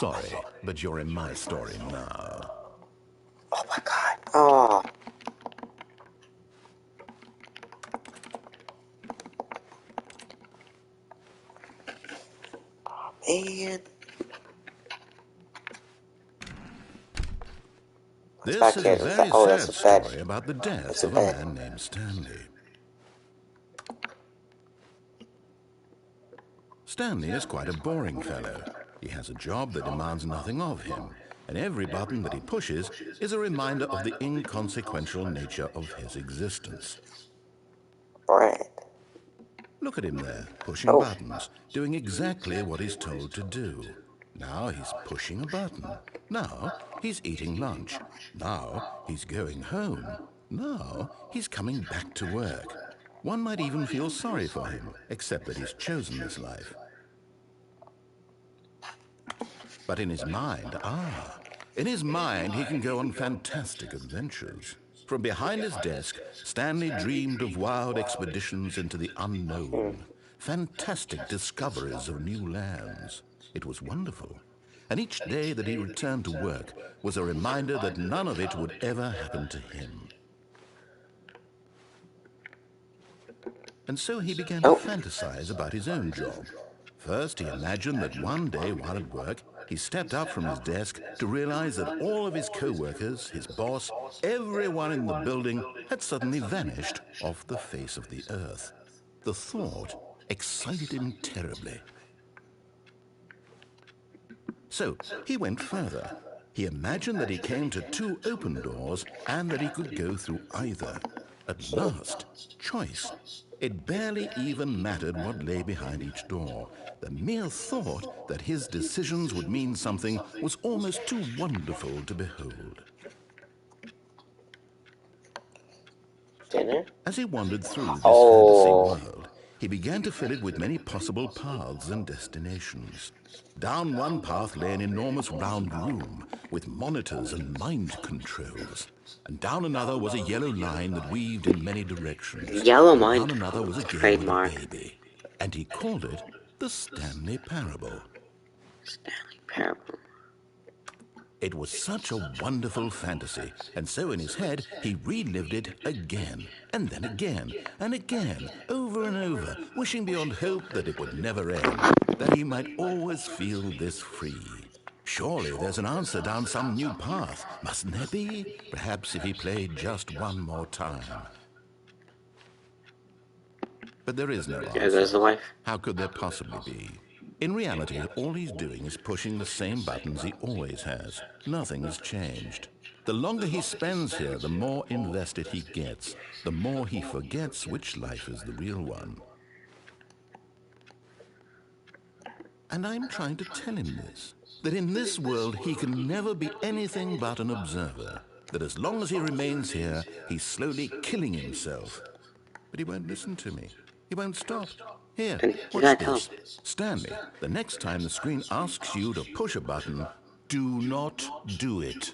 Sorry, but you're in my story now. Oh my God. Oh. Man. This is a very sad story about the death of a man named Stanley. Stanley is quite a boring fellow. He has a job that demands nothing of him, and every button that he pushes is a reminder of the inconsequential nature of his existence. Right. Look at him there, pushing buttons, doing exactly what he's told to do. Now he's pushing a button. Now he's eating lunch. Now he's going home. Now he's coming back to work. One might even feel sorry for him, except that he's chosen this life. But in his mind, he can go on fantastic adventures. From behind his desk, Stanley dreamed of wild expeditions into the unknown, fantastic discoveries of new lands. It was wonderful. And each day that he returned to work was a reminder that none of it would ever happen to him. And so he began to fantasize about his own job. First, he imagined that one day while at work, he stepped up from his desk to realize that all of his co-workers, his boss, everyone in the building had suddenly vanished off the face of the earth. The thought excited him terribly. So he went further. He imagined that he came to 2 open doors and that he could go through either. At last, choice. It barely even mattered what lay behind each door. The mere thought that his decisions would mean something was almost too wonderful to behold. Dinner? As he wandered through this fantasy world, he began to fill it with many possible paths and destinations. Down one path lay an enormous round room with monitors and mind controls. And down another was a yellow line that weaved in many directions. Yellow line? Down another was a girl with a baby. And he called it the Stanley Parable. Stanley Parable. It was such a wonderful fantasy, and so in his head he relived it again, and then again, and again, over and over, wishing beyond hope that it would never end, that he might always feel this free. Surely there's an answer down some new path, mustn't there be? Perhaps if he played just one more time. But there is no answer. There goes the wife. How could there possibly be? In reality, all he's doing is pushing the same buttons he always has. Nothing has changed. The longer he spends here, the more invested he gets, the more he forgets which life is the real one. And I'm trying to tell him this, that in this world he can never be anything but an observer, that as long as he remains here, he's slowly killing himself. But he won't listen to me. He won't stop. Here, watch this. Stanley, the next time the screen asks you to push a button, do not do it.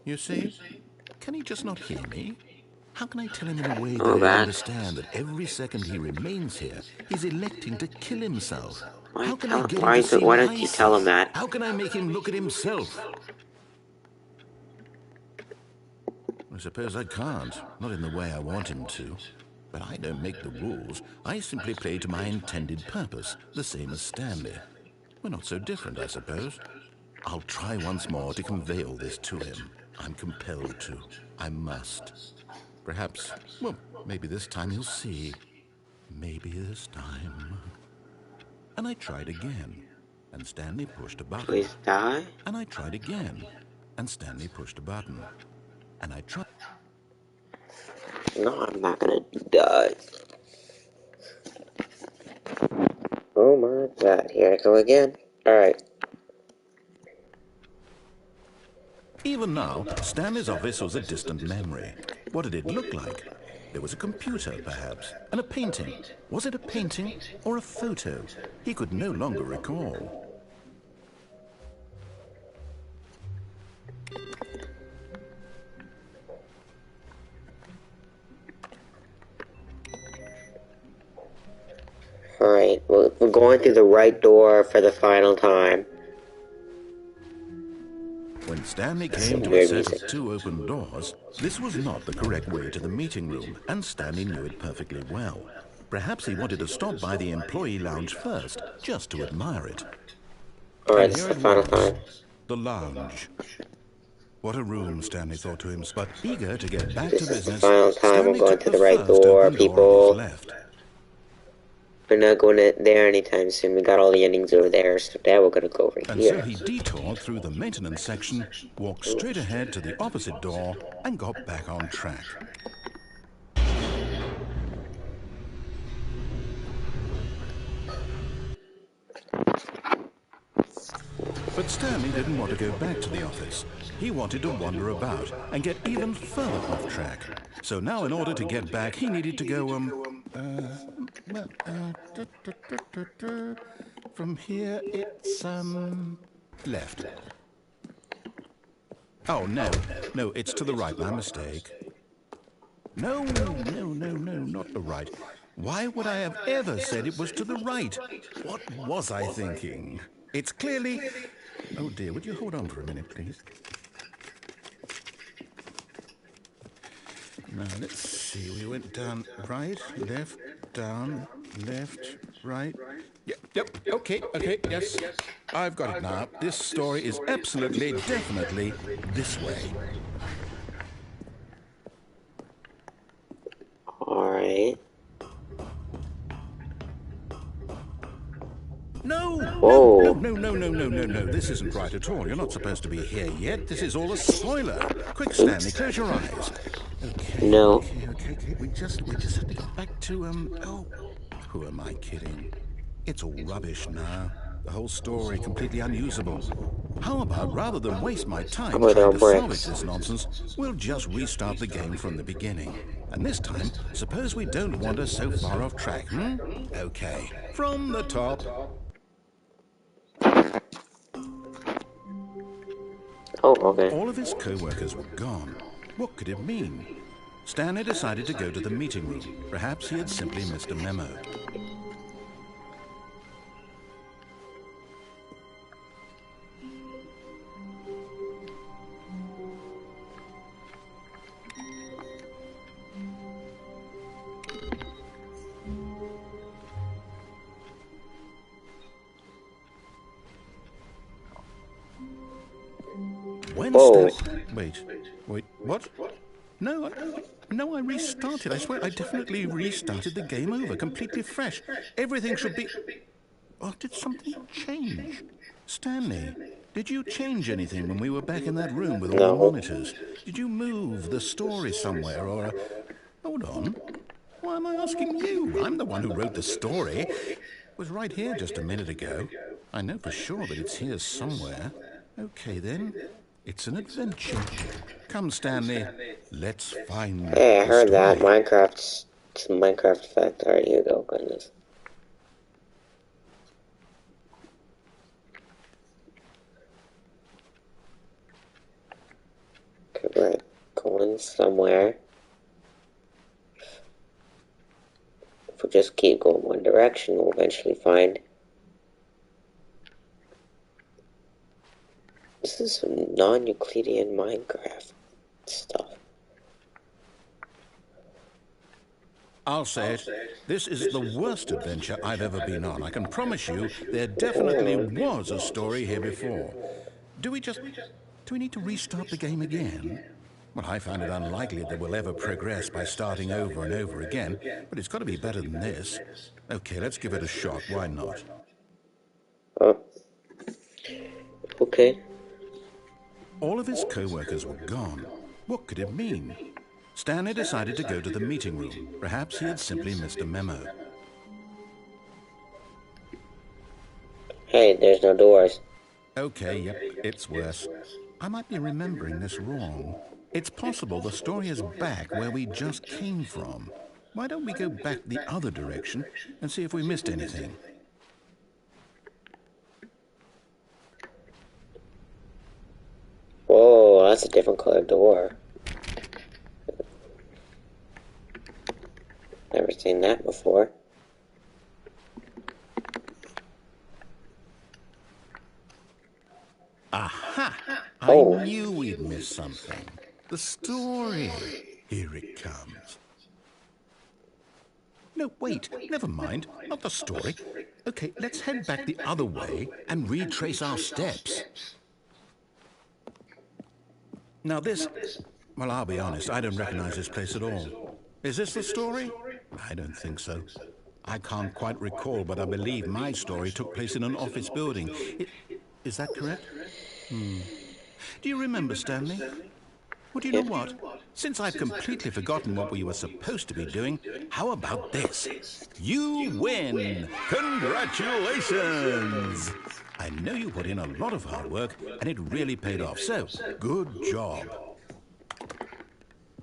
You see? Can he just not hear me? How can I tell him in a way that he'll understand that every second he remains here, he's electing to kill himself? How can I get him to see why don't you tell him that? How can I make him look at himself? I suppose I can't, not in the way I want him to. But I don't make the rules. I simply play to my intended purpose, the same as Stanley. We're not so different, I suppose. I'll try once more to convey all this to him. I'm compelled to. I must. Perhaps, well, maybe this time he'll see. Maybe this time. And I tried again, and Stanley pushed a button. Please die? And I tried again, and Stanley pushed a button. And I tried. No, I'm not gonna die. Oh my god, here I go again. Alright. Even now, Stanley's office was a distant memory. What did it look like? There was a computer, perhaps, and a painting. Was it a painting or a photo? He could no longer recall. Alright, well, we're going through the right door for the final time. When Stanley came to a set of two open doors, this was not the correct way to the meeting room, and Stanley knew it perfectly well. Perhaps he wanted to stop by the employee lounge first, just to admire it. Alright, this is the final time. The lounge. What a room, Stanley thought to himself, but eager to get back to business. Final time, Stanley I'm going took to the right door, people. We're not going there anytime soon. We got all the endings over there, so now we're going to go over and here. So he detoured through the maintenance section, walked straight ahead to the opposite door, and got back on track. But Stanley didn't want to go back to the office. He wanted to wander about and get even further off track. So now in order to get back, he needed to go, from here it's, left. Oh, no, it's to the right, my mistake. No, not the right. Why would I have ever said it was to the right? What was I thinking? It's clearly... Oh dear, would you hold on for a minute, please? Now, let's see, we went down, right, left, down, left, right. Yep, okay, yes. I've got it now. This story is absolutely, definitely this way. Alright. No, this isn't right at all. You're not supposed to be here yet. This is all a spoiler. Quick, Stanley, close your eyes. Okay. No. Okay. We just have to get back to, oh, who am I kidding? It's all rubbish now. The whole story completely unusable. How about, rather than waste my time trying to salvage this nonsense, we'll just restart the game from the beginning. And this time, suppose we don't wander so far off track, Okay, from the top. Oh, okay. All of his co-workers were gone. What could it mean? Stanley decided to go to the meeting room. Perhaps he had simply missed a memo. Wait, what? No, I restarted. I swear, I definitely restarted the game over, completely fresh. Everything should be... Oh, did something change? Stanley, did you change anything when we were back in that room with all the monitors? Did you move the story somewhere, or... Hold on. Why am I asking you? I'm the one who wrote the story. It was right here just a minute ago. I know for sure that it's here somewhere. Okay, then. It's an adventure. Come, Stanley. Let's find Hey, I heard story. that. Minecraft's... It's a Minecraft effect. Alright, here you go. Goodness. Okay, we're going somewhere. If we just keep going one direction, we'll eventually find... This is some non-Euclidean Minecraft stuff. I'll say it. This is the worst adventure I've ever been on. I can promise you there definitely was a story here before. Do we need to restart the game again? Well, I find it unlikely that we'll ever progress by starting over and over again, but it's got to be better than this. Okay, let's give it a shot. Why not? Oh. Okay. All of his co-workers were gone. What could it mean? Stanley decided to go to the meeting room. Perhaps he had simply missed a memo. Hey, there's no doors. Okay, yep, it's worse. I might be remembering this wrong. It's possible the story is back where we just came from. Why don't we go back the other direction and see if we missed anything? Whoa, that's a different colored door. Never seen that before. Aha! I knew we'd missed something. The story. Here it comes. No, wait, never mind. Not the story. Okay, let's head back the other way and retrace our steps. Now this... Well, I'll be honest, I don't recognize this place at all. Is this the story? I don't think so. I can't quite recall, but I believe my story took place in an office building. Is that correct? Do you remember, Stanley? Well, do you know what? Since I've completely forgotten what we were supposed to be doing, how about this? You win! Congratulations! I know you put in a lot of hard work, and it really paid off, so good job.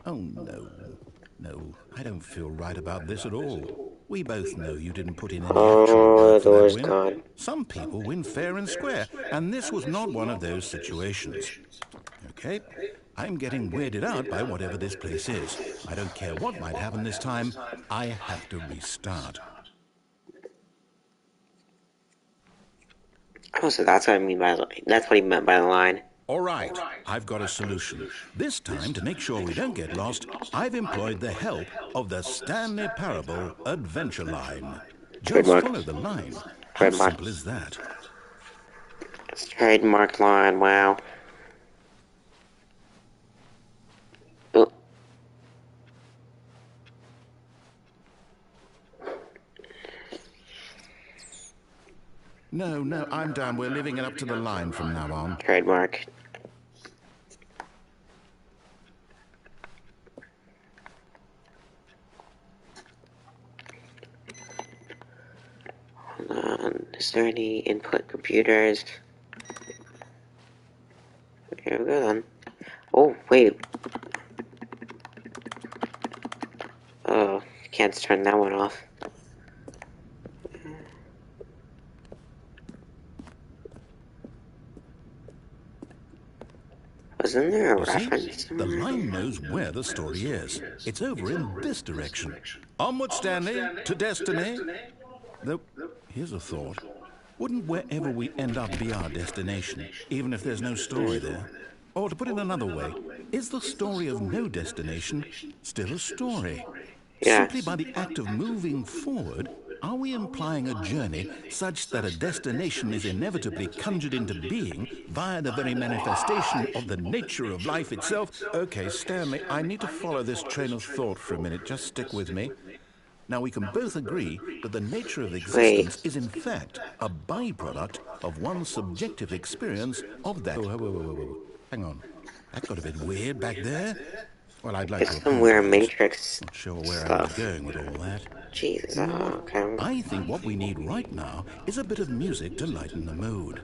Oh, no. No, I don't feel right about this at all. We both know you didn't put in any actual work for that win. Gone. Some people win fair and square, and this was not one of those situations. Okay, I'm getting weirded out by whatever this place is. I don't care what might happen this time. I have to restart. Oh, so that's what I mean by that's what he meant by the line. All right, I've got a solution. This time, to make sure we don't get lost, I've employed the help of the Stanley Parable Adventure Line. Just follow the line. How simple is that? It's trademark line, wow. Oh. No, I'm done. We're living it up to the line from now on. Trademark. Hold on. Is there any input computers? Here we go then. Oh, wait. Oh, can't turn that one off. Isn't there a You see, reference? the line knows where the story is. It's over in this direction. Onward, Stanley, to destiny. Though, here's a thought. Wouldn't wherever we end up be our destination, even if there's no story there? Or to put it another way, is the story of no destination still a story? Simply by the act of moving forward, are we implying a journey such that a destination is inevitably conjured into being via the very manifestation of the nature of life itself? Okay, Stanley, I need to follow this train of thought for a minute. Just stick with me. Now, we can both agree that the nature of existence is in fact a byproduct of one's subjective experience of that. Whoa. Hang on. That got a bit weird back there. Well, I'd like to It's some weird apologize. Matrix Not sure where stuff. I was going with all that. Jesus, You know what? okay. I think what we need right now is a bit of music to lighten the mood.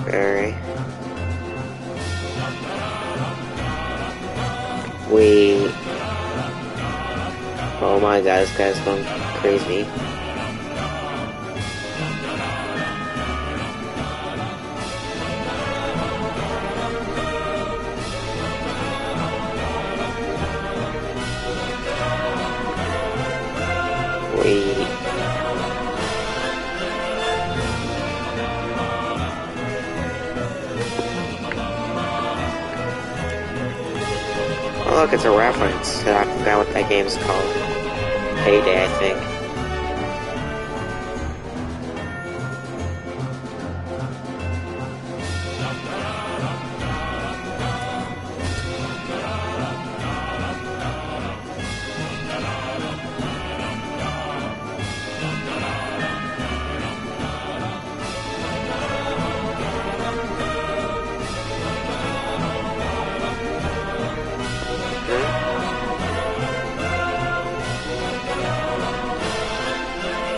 Very. Oh my god, this guy's going crazy. Oh look, it's a reference. I forgot what that game is called. Payday, I think.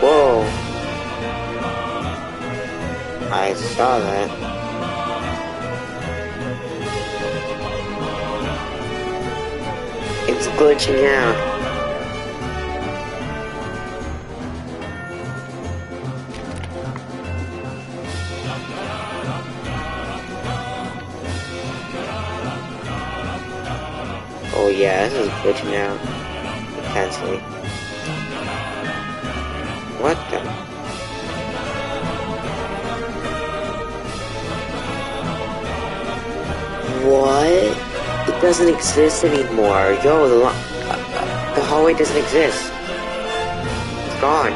Whoa. I saw that. It's glitching out. Oh yeah, this is glitching out intensely. What the? What? It doesn't exist anymore. Yo, the hallway doesn't exist. It's gone.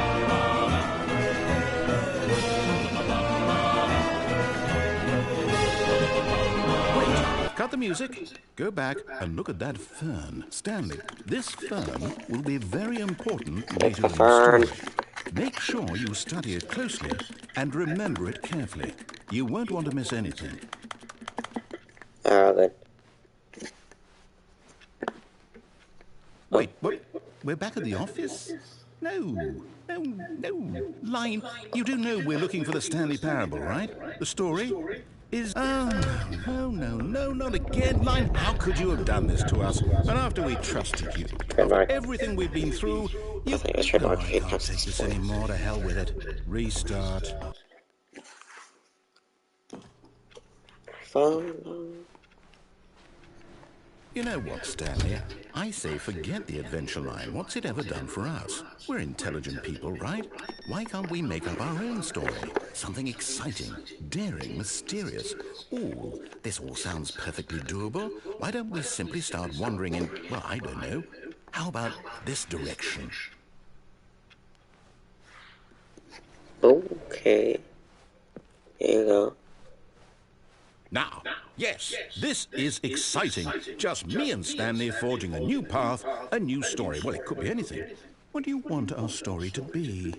Wait, cut the music. Go back and look at that fern. Stanley, this fern will be very important later in the story. Make sure you study it closely and remember it carefully. You won't want to miss anything. Oh, good. Wait, what? We're back at the office? No. Line, you do know we're looking for the Stanley Parable, right? The story is... Oh, no, not again. Line, how could you have done this to us? And after we trusted you, after everything we've been through, you... I I can't take this anymore. To hell with it. Restart. You know what, Stanley? I say forget the adventure line. What's it ever done for us? We're intelligent people, right? Why can't we make up our own story? Something exciting, daring, mysterious. Ooh, this all sounds perfectly doable. Why don't we simply start wandering in, well, I don't know. How about this direction? Okay. There you go. Now, yes, this is exciting. Just me and Stanley forging a new path, a new story. Well, it could be anything. What do you want our story to be?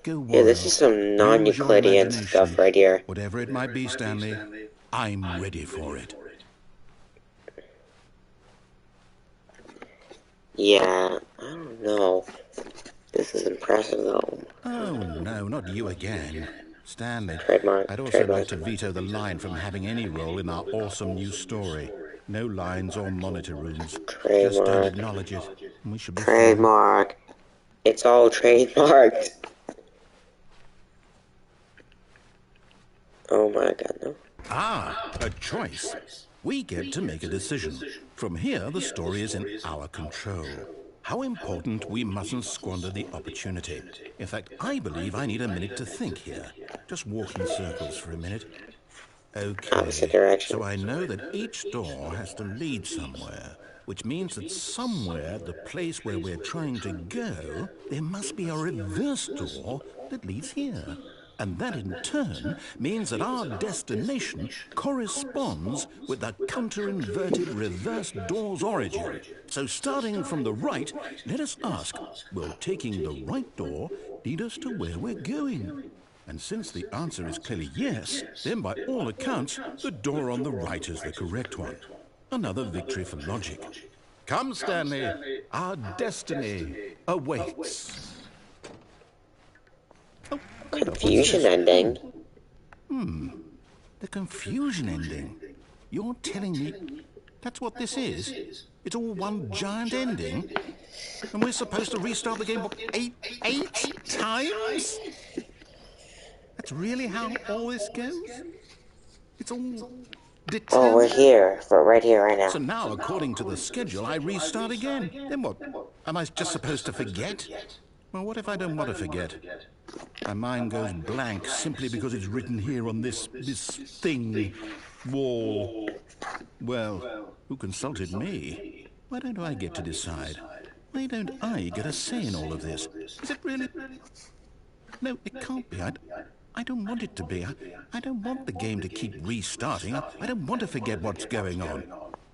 Go wild. Yeah, this is some non-Euclidean stuff right here. Whatever it might be, Stanley, I'm ready for it. Yeah, I don't know. This is impressive, though. Oh, no, not you again. Stanley, Trademark. I'd also like to veto the line from having any role in our awesome new story. No lines or monitor rooms. Just don't acknowledge it. And we should be trademark. Fine. It's all trademarked. Oh my god, no. Ah, a choice. We get to make a decision. From here, the story is in our control. How important we mustn't squander the opportunity. In fact, I believe I need a minute to think here. Just walk in circles for a minute. Opposite Okay, direction. so I know that each door has to lead somewhere, which means that somewhere at the place where we're trying to go, there must be a reverse door that leads here. And that in turn means that our destination corresponds with the counter-inverted reverse door's origin. So starting from the right, let us ask, will taking the right door lead us to where we're going? And since the answer is clearly yes, then by all accounts, the door on the right is the correct one. Another victory for logic. Come, Stanley, our destiny awaits. Oh, hold up, what's Confusion this? ending. The confusion ending. You're telling me that's what this is? It's all one giant ending? And we're supposed to restart the game, what, eight times? That's really how all this goes? It's all Oh, we're determined? here. We're right here, right now. So now, according to the schedule, I restart again. Then what? Am I just supposed to forget? Well, what if I don't want to forget? My mind goes blank simply because it's written here on this thing, wall. Well, who consulted me? Why don't I get to decide? Why don't I get a say in all of this? Is it really? No, it can't be. I don't want it to be. I don't want the game to keep restarting. I don't want to forget what's going on.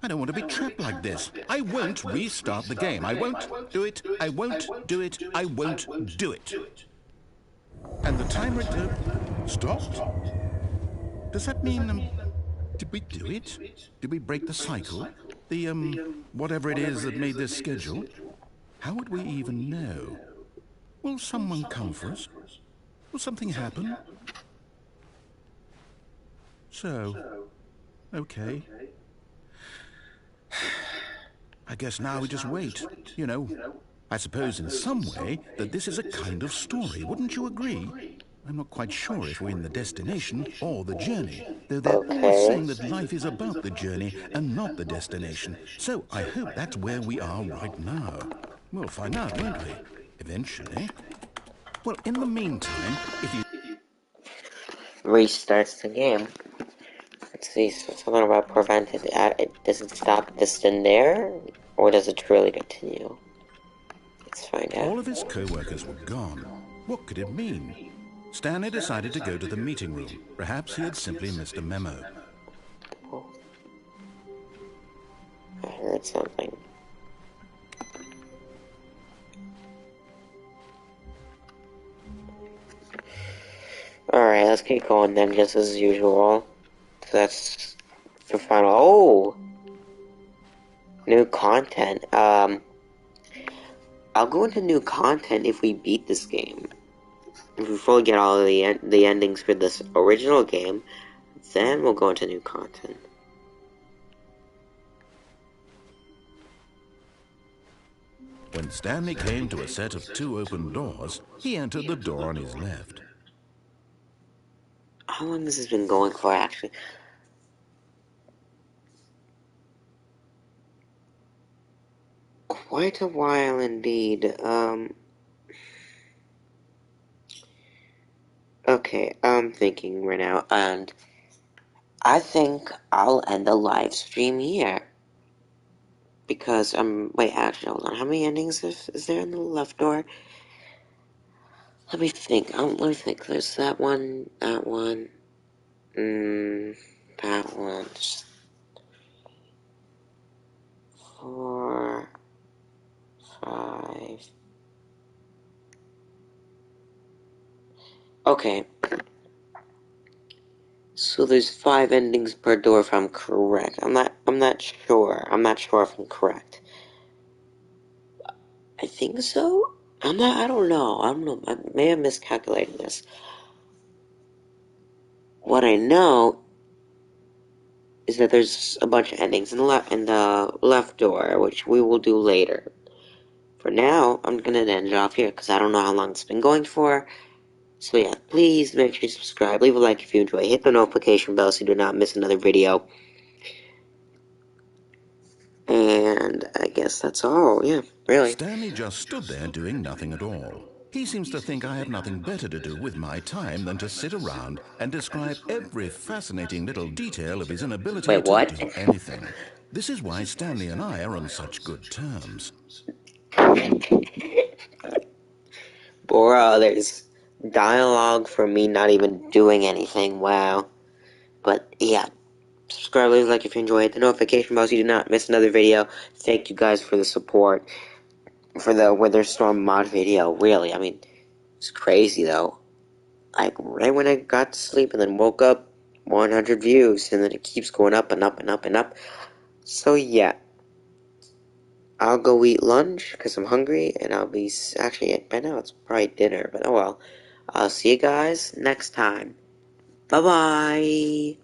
I don't want to be trapped like this. I won't restart the game. I won't do it. I won't do it. I won't do it. And the timer stopped? Does that mean, did we do it? Did we break the cycle? The, whatever it is that made this schedule? How would we even know? Will someone come for us? Will something happen? So, okay. I guess now we just wait, you know. I suppose in some way that this is a kind of story, wouldn't you agree? I'm not quite sure if we're in the destination or the journey, though they're always saying that life is about the journey and not the destination. So I hope that's where we are right now. We'll find out, won't we? Eventually. Well, in the meantime, if you... Restarts the game. Let's see, something about prevented. Does it stop this in there? Or does it truly continue? Let's find out. All of his co-workers were gone. What could it mean? Stanley decided to go to the meeting room. Perhaps he had simply missed a memo. Oh. I heard something. Alright, let's keep going then, just as usual. So that's the final. Oh! New content. I'll go into new content if we beat this game. If we fully get all of the endings for this original game, then we'll go into new content. When Stanley came to a set of 2 open doors, he entered the door on his left. How long has this been going for, actually? Quite a while indeed. Okay, I'm thinking right now, and I think I'll end the live stream here. Because, wait, actually, hold on. How many endings is there in the left door? Let me think. Let me think. There's that one, that one, that one. 4, 5. Okay. So there's 5 endings per door if I'm correct. I'm not sure. I'm not sure if I'm correct. I think so? I don't know. I may have miscalculated this. What I know is that there's a bunch of endings in the left door, which we will do later. For now, I'm gonna end it off here, because I don't know how long it's been going for. So yeah, please make sure you subscribe, leave a like if you enjoy, hit the notification bell so you do not miss another video. And I guess that's all, yeah, really. Stanley just stood there doing nothing at all. He seems to think I have nothing better to do with my time than to sit around and describe every fascinating little detail of his inability Wait, to what? do anything. This is why Stanley and I are on such good terms. Bro, there's dialogue for me not even doing anything, wow. But yeah, subscribe, leave a like if you enjoy it, the notification bell so you do not miss another video. Thank you guys for the support for the Winter Storm mod video, really, I mean, it's crazy though. Like, right when I got to sleep and then woke up, 100 views, and then it keeps going up and up and up and up. So yeah, I'll go eat lunch, because I'm hungry, and I'll be, actually, by now it's probably dinner, but oh well. I'll see you guys next time. Bye-bye!